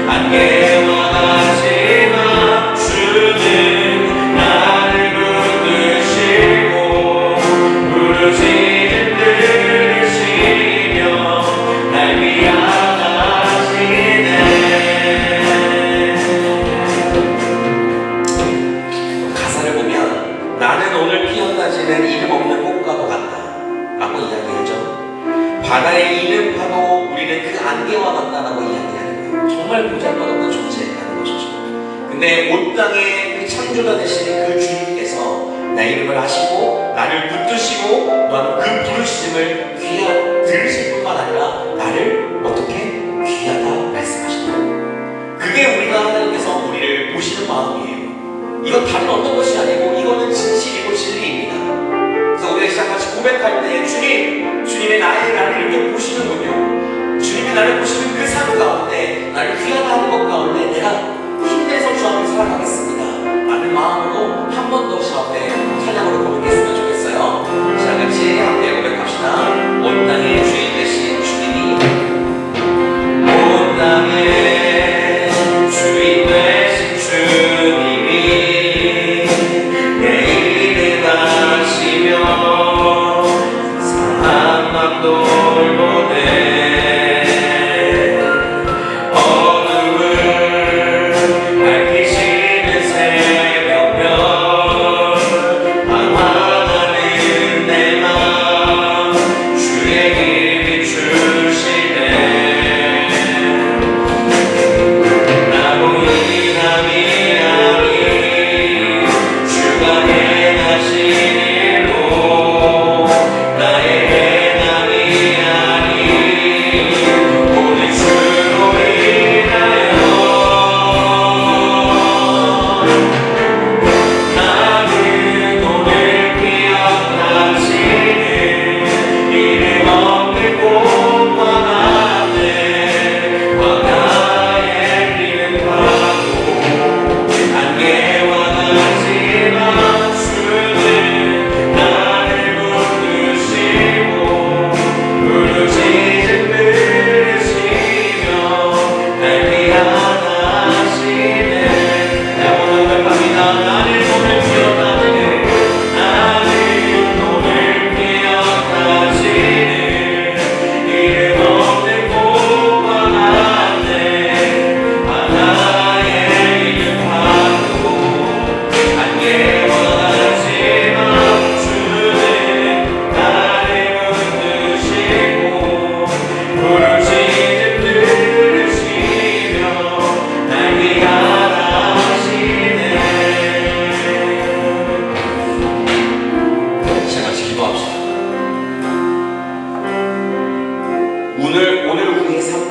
안개와 같지만 주는 나를 붙드시고 부르짖음 들으시며 날 위하시네 가사를 보면 나는 오늘 피어나지는 이름 없는 꽃과도 같다 라고 이야기하죠. 바다의 이는 파도 우리는 그 안개와 같다라고 이야기하는 거예요. 정말 보잘것없는 존재라는 것이죠. 근데 온 땅의 그 창조자 되신 그 주님께서 내 이름을 하시고 나를 붙드시고 또한 그 부르심을 들으실 뿐만 아니라 나를 어떻게 귀하다 말씀하신다. 그게 우리가 하나님께서 우리를 보시는 마음이에요. 이건 다른 어떤 것이 아니고 이거는 진실이고 진리입니다. 그래서 우리가 시작같이 고백할 때 주님의 나를 이렇게 보시는군요. 주님이 나를 보시는 그 삶 가운데 나를 귀하다 하는 것 가운데 내가 힘내서 주 앞에 살아가겠습니다 라는 마음으로 한 번 더 주 앞에 찬양으로 고백했으면 좋겠어요. 시작같이 함께 고백합시다. 온 땅의 주인 되신 주님이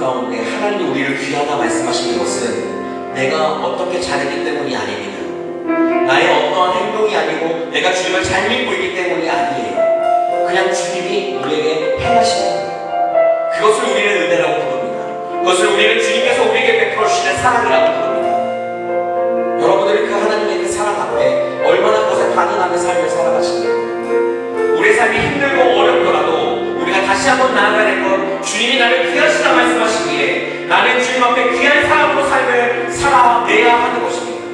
가운데 하나님이 우리를 귀하다 말씀하시는 것은 내가 어떻게 잘했기 때문이 아닙니다. 나의 어떠한 행동이 아니고 내가 주님을 잘 믿고 있기 때문이 아니에요. 그냥 주님이 우리에게 행하신 겁니다. 그것을 우리는 은혜라고 부릅니다. 그것을 우리는 주님께서 우리에게 베풀어 주시는 사랑이라고 부릅니다. 여러분들이 그 하나님의 그 사랑 앞에 얼마나 그것에 반응하는 삶을 살아가십니까? 우리의 삶이 힘들고 어렵더라도 우리가 다시 한번 나아가야 될 것, 주님이 나를 귀하시다 말씀하시기에 나는 주님 앞에 귀한 사람으로 삶을 살아내야 하는 것입니다.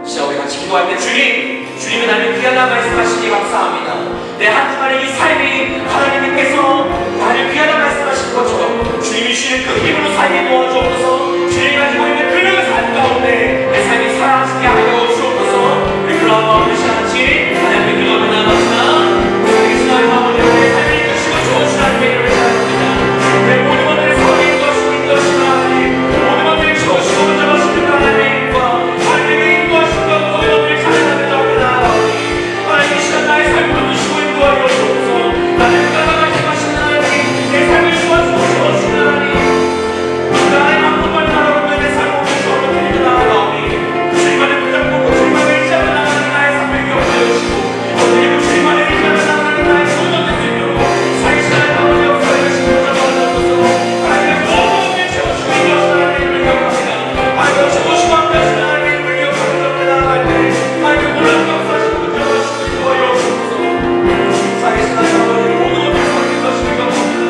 진짜 우리 같이 기도할 때 주님이 나를 귀하다 말씀하시니 감사합니다. 내 한 주간의 이 삶이 하나님께서 나를 귀하다 말씀하신 것처럼 주님이 주시는 그 힘으로 살게 도와주옵소서. 주님이 가지고 있는 그 삶 가운데 내 삶이 살아지게 하여 주옵소서. 우리 그런 마음을 같이 하나님께 기도하며 나갑시다. 살아계신 하나님 아버지, 내 삶을 이끄시고 주옵시는 하나님의 이름을 찬양합니다. 내 모든 것들을 성에 인도하시고 인도하시는 하나님, 모든 것들을 채우시고 운전하시는 하나님의 이름과 하나님의 인도하시는 모든 것들을 찬양하며 나옵니다. 하나님 이 시간 나의 삶을 주시고 인도하여 주옵소서. 나를 따라 말씀하시는 하나님, 내 삶을 주어주시는 하나님, 나의 만큼만 바라보며 내 삶을 주어드리며 나아가오니 주님만을 붙잡고 주님만을 의지하며 나아가는 나의 삶을 기억하여 주시고 그리고 주님만을 의지하며 나아가는 나의 손을 낼수 있도록 살신 하나님 아버지 역사에 계신 분을 받아주소서. 하나님의 모든 것을 채우시고 인도하시는 하나님의 이름을 기억합니다. 하나님의 채우시고 함께하시는 하나님의 이름을 기억하며 나아갈 때 하나님의 놀라운 역사하시고 붙잡아주시고 인도하여 주소서. 살신 하나님 아버지 모든 것을 섬기시고 기억합니다.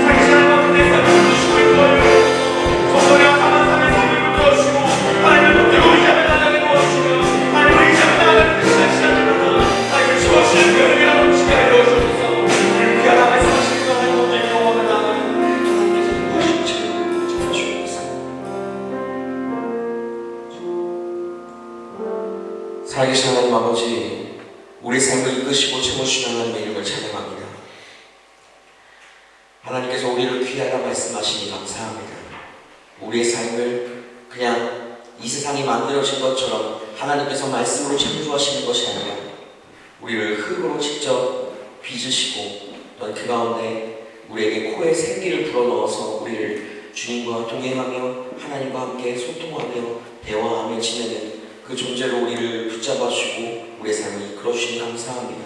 살신 하나님 아버지 내 삶을 주시고 인도하여 주소서. 성도와 가만 삶의 삶을 붙들어주시고 하나님을 붙들고 의지하며 나아가게 도와주시며 하나님을 의지하며 나아가는 그 시간입니다. 하나님을 주어주시는 그 은혜가 넘치게 하여 주옵소서. 우리를 귀하다 말씀하시는 그 하나님 먼저 경험하며 나아가는 하나님께서 인도하시는 지혜를 주옵소서. 살아계신 하나님 아버지, 우리 삶을 이끄시고 채워주시는 하나님의 이름을 찬양합니다. 하나님께서 우리를 귀하다 말씀하시니 감사합니다. 우리의 삶을 그냥 이 세상이 만들어진 것처럼 하나님께서 말씀으로 창조하시는 것이 아니라 우리를 흙으로 직접 빚으시고 또 그 가운데 우리에게 코에 생기를 불어넣어서 우리를 주님과 동행하며 하나님과 함께 소통하며 대화하며 지내는 그 존재로 우리를 붙잡아주시고 우리의 삶을 이끌어주시니 감사합니다.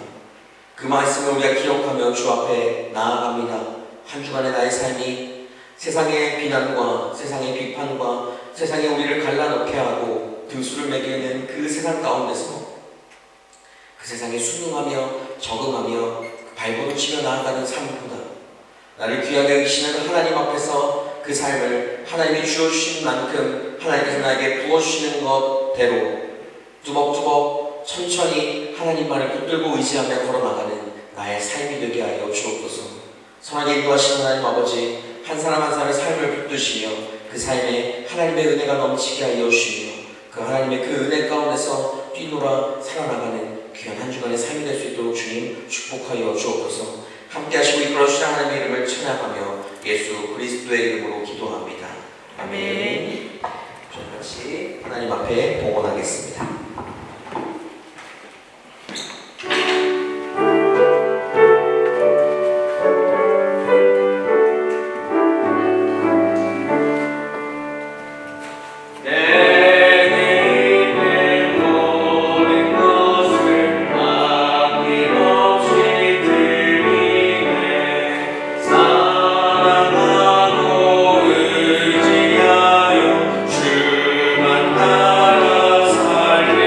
그 말씀을 우리가 기억하며 주 앞에 나아갑니다. 한 주간의 나의 삶이 세상의 비난과 세상의 비판과 세상에 우리를 갈라놓게 하고 등수를 매기는 그 세상 가운데서 그 세상에 순응하며 적응하며 발버둥 치며 나아가는 삶보다 나를 귀하게 여기시는 하나님 앞에서 그 삶을 하나님이 주어주신 만큼 하나님께서 나에게 부어주시는 것대로 뚜벅뚜벅 천천히 하나님만을 붙들고 의지하며 걸어나가는 나의 삶이 되게 하여 주옵소서. 선하게 인도하시는 하나님 아버지, 한 사람 한 사람의 삶을 붙드시며 그 삶에 하나님의 은혜가 넘치게 하여 주시며 그 하나님의 그 은혜 가운데서 뛰놀아 살아나가는 귀한 한 주간의 삶이 될 수 있도록 주님 축복하여 주옵소서. 함께 하시고 이끌어주시는 하나님의 이름을 찬양하며 예수 그리스도의 이름으로 기도합니다. 아멘. 저희 같이 하나님 앞에 봉헌하겠습니다. 주만 따라 살게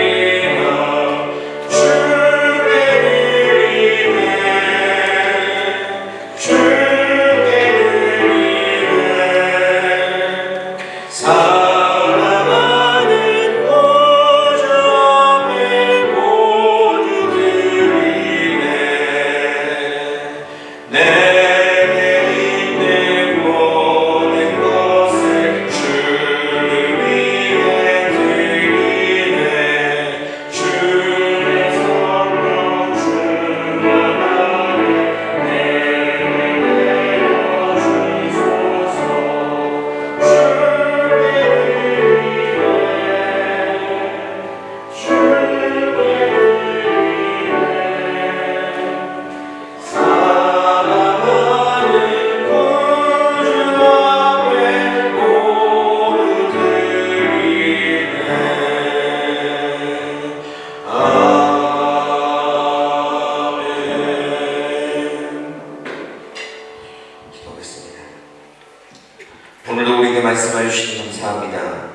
오늘도 우리에게 말씀해 주시니 감사합니다.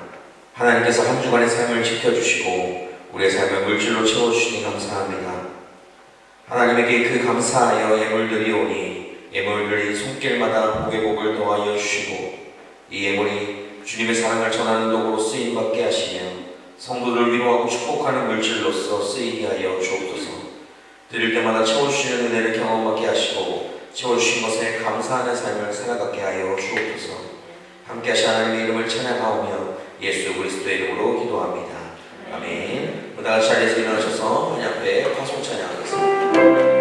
하나님께서 한 주간의 삶을 지켜주시고 우리의 삶을 물질로 채워주시니 감사합니다. 하나님에게 그 감사하여 예물들이 오니 예물들이 손길마다 복의 복을 더하여 주시고 이 예물이 주님의 사랑을 전하는 도구로 쓰임받게 하시며 성도들을 위로하고 축복하는 물질로서 쓰이게 하여 주옵소서. 드릴 때마다 채워주시는 은혜를 경험하게 하시고 채워주신 것에 감사하는 삶을 살아가게 하여 주옵소서. 함께 하신 하나님의 이름을 찬양하오며 예수 그리스도의 이름으로 기도합니다. 아멘. 다 같이 자리에서 일어나셔서 하나님 앞에 파송 찬양하겠습니다.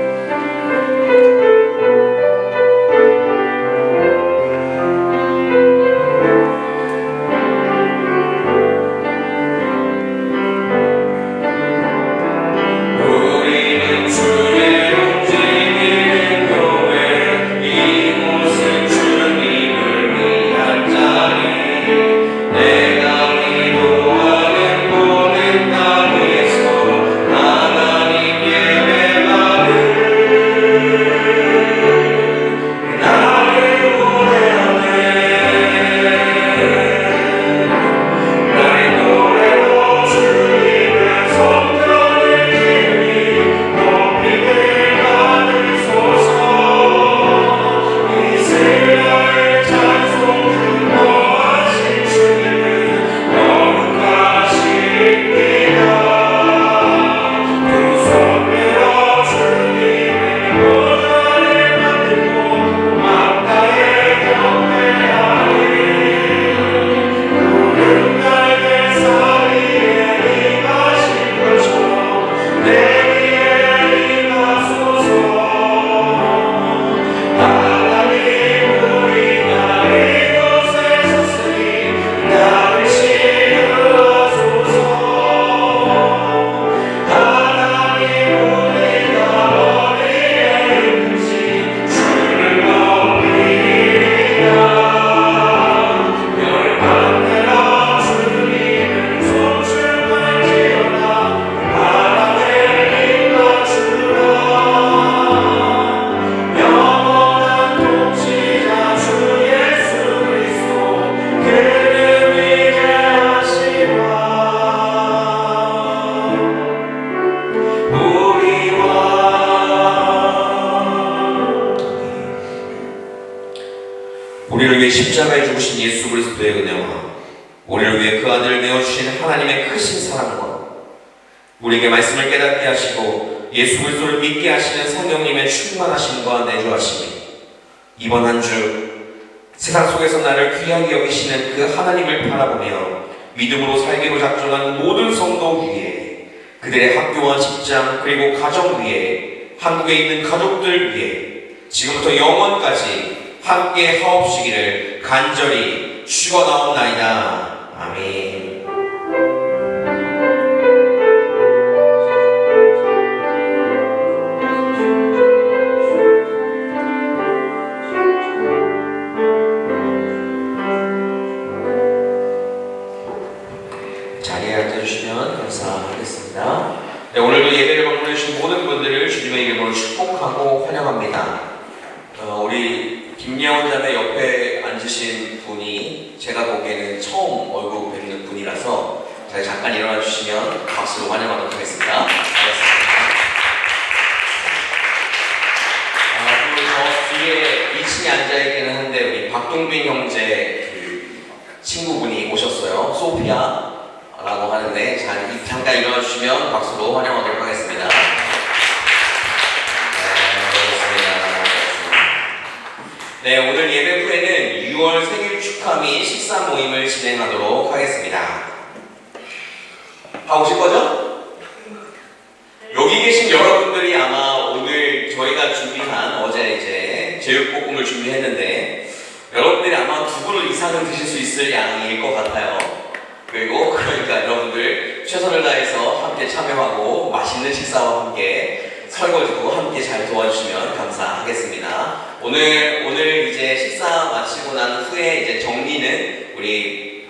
우리를 위해 십자가에 죽으신 예수 그리스도의 은혜와 우리를 위해 그 아들을 내어주신 하나님의 크신 사랑과 우리에게 말씀을 깨닫게 하시고 예수 그리스도를 믿게 하시는 성령님의 충만하심과 내주하심이 이번 한 주 세상 속에서 나를 귀하게 여기시는 그 하나님을 바라보며 믿음으로 살기로 작정한 모든 성도 위에 그들의 학교와 직장 그리고 가정 위에 한국에 있는 가족들 위에 지금부터 영원까지 함께 하옵시기를 간절히 축원하옵나이다. 아멘. 자리에 앉아주시면 감사하겠습니다. 네, 오늘도 예배를 방문해 주신 모든 분들을 주님의 이름으로 축복하고 환영합니다. 우리 김예원 자매 옆에 앉으신 분이 제가 보기에는 처음 얼굴 뵙는 분이라서 잠깐 일어나 주시면 박수로 환영하도록 하겠습니다. 반갑습니다. 그리고 저 뒤에 2층에 앉아있기는 한데 우리 박동빈 형제 그 친구분이 오셨어요. 소피아라고 하는데 잠깐 일어나 주시면 박수로 환영하도록 하겠습니다. 네, 오늘 예배 후에는 6월 생일 축하 및 식사 모임을 진행하도록 하겠습니다. 오실 거죠? 여기 계신 여러분들이 아마 오늘 저희가 준비한 어제 이제 제육볶음을 준비했는데 여러분들이 아마 2그릇 이상은 드실 수 있을 양일 것 같아요. 그리고 그러니까 여러분들 최선을 다해서 함께 참여하고 맛있는 식사와 함께 설거지도 함께 잘 도와주시면 감사하겠습니다. 오늘 이제 식사 마치고 난 후에 이제 정리는 우리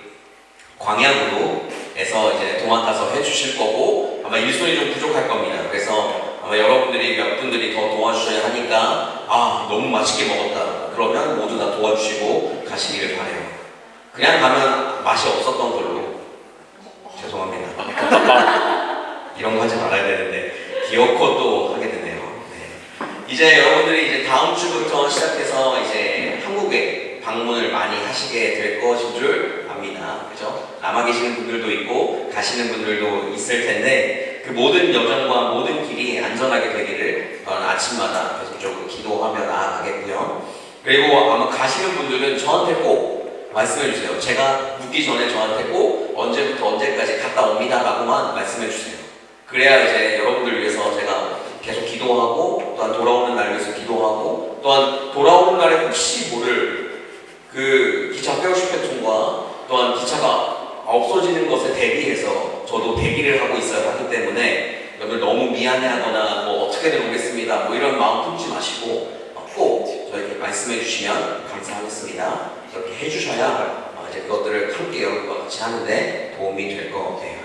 광양으로에서 이제 도맡아서 해주실 거고 아마 일손이 좀 부족할 겁니다. 그래서 아마 여러분들이 몇 분들이 더 도와주셔야 하니까 너무 맛있게 먹었다 그러면 모두 다 도와주시고 가시기를 바래요. 그냥 가면 맛이 없었던 걸로 죄송합니다. 이런 거 하지 말아야 되는데 기어코 또 하게 되네요. 네. 이제 여러분들이 이제 다음 주부터 시작해서 이제 한국에 방문을 많이 하시게 될 것인 줄 압니다. 그죠? 남아 계시는 분들도 있고 가시는 분들도 있을 텐데 그 모든 여정과 모든 길이 안전하게 되기를 아침마다 계속적으로 기도하며 나아가겠고요. 그리고 아마 가시는 분들은 저한테 꼭 말씀해 주세요. 제가 묻기 전에 저한테 꼭 언제부터 언제까지 갔다 옵니다 라고만 말씀해 주세요. 그래야 이제 여러분들 위해서 제가 계속 기도하고 또한 돌아오는 날 위해서 기도하고 또한 돌아오는 날에 혹시 모를 그 기차 페어쇼 패턴과 또한 기차가 없어지는 것에 대비해서 저도 대기를 하고 있어야 하기 때문에 여러분들 너무 미안해하거나 뭐 어떻게든 오겠습니다 뭐 이런 마음 품지 마시고 꼭 저에게 말씀해 주시면 감사하겠습니다. 그렇게 해주셔야 이제 그것들을 함께 여러분과 같이 하는데 도움이 될 것 같아요.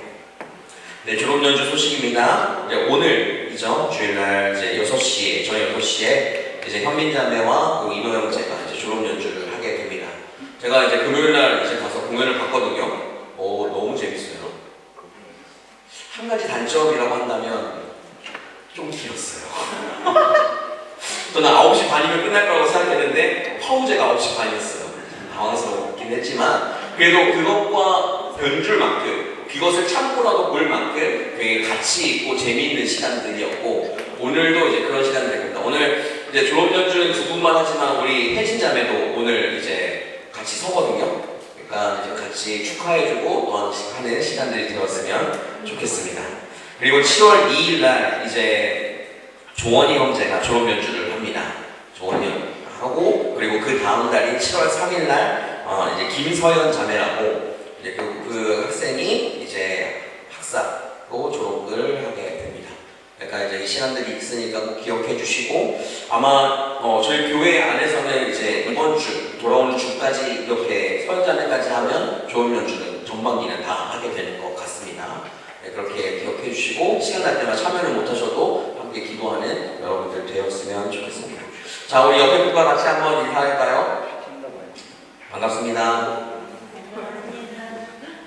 네, 졸업 연주 소식입니다. 이제 오늘이죠. 주일날 이제 6시에, 저녁 6시에 이제 현민자매와 그리고 이노 형제가 이제 졸업 연주를 하게 됩니다. 제가 이제 금요일날 이제 가서 공연을 봤거든요. 너무 재밌어요. 한 가지 단점이라고 한다면 좀 길었어요. 저는 9시 반이면 끝날 거라고 생각했는데 파우제가 9시 반이었어요. 당황스럽긴 했지만 그래도 그것과 변줄 만큼 그것을 참고라도 볼 만큼 되게 가치 있고 재미있는 시간들이었고 오늘도 이제 그런 시간이 될 겁니다. 오늘 이제 졸업 연주는 두 분만 하지만 우리 혜진 자매도 오늘 이제 같이 서거든요. 그러니까 이제 같이 축하해주고 또한 하는 시간들이 되었으면 좋겠습니다. 그리고 7월 2일 날 이제 조원희 형제가 졸업 연주를 합니다. 조원희 하고 그리고 그 다음 달인 7월 3일 날 이제 김서연 자매라고 이제 그 학생이 이제 학사로 졸업을 하게 됩니다. 그러니까 이제 이 시간들이 있으니까 꼭 기억해 주시고 아마 저희 교회 안에서는 이제 이번 주 돌아오는 주까지 이렇게 서연자매까지 하면 졸업 연주는 전반기는 다 하게 되는 것 같습니다. 네, 그렇게 기억해 주시고 시간 날 때마다 참여를 못 하셔도 함께 기도하는 여러분들 되었으면 좋겠습니다. 자, 우리 옆에 분과 같이 한번 인사할까요? 반갑습니다.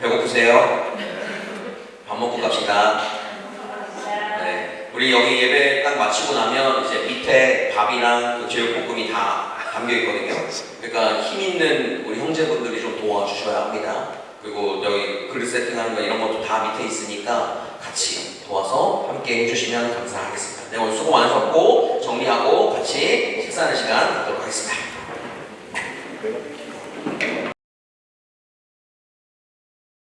배고프세요? 밥 먹고 갑시다. 네, 우리 여기 예배 딱 마치고 나면 이제 밑에 밥이랑 그 제육볶음이 다 담겨 있거든요. 그러니까 힘 있는 우리 형제분들이 좀 도와주셔야 합니다. 그리고 여기 그릇 세팅하는 거 이런 것도 다 밑에 있으니까 같이 도와서 함께 해주시면 감사하겠습니다. 네, 오늘 수고 많으셨고 정리하고 같이 식사하는 시간 갖도록 하겠습니다.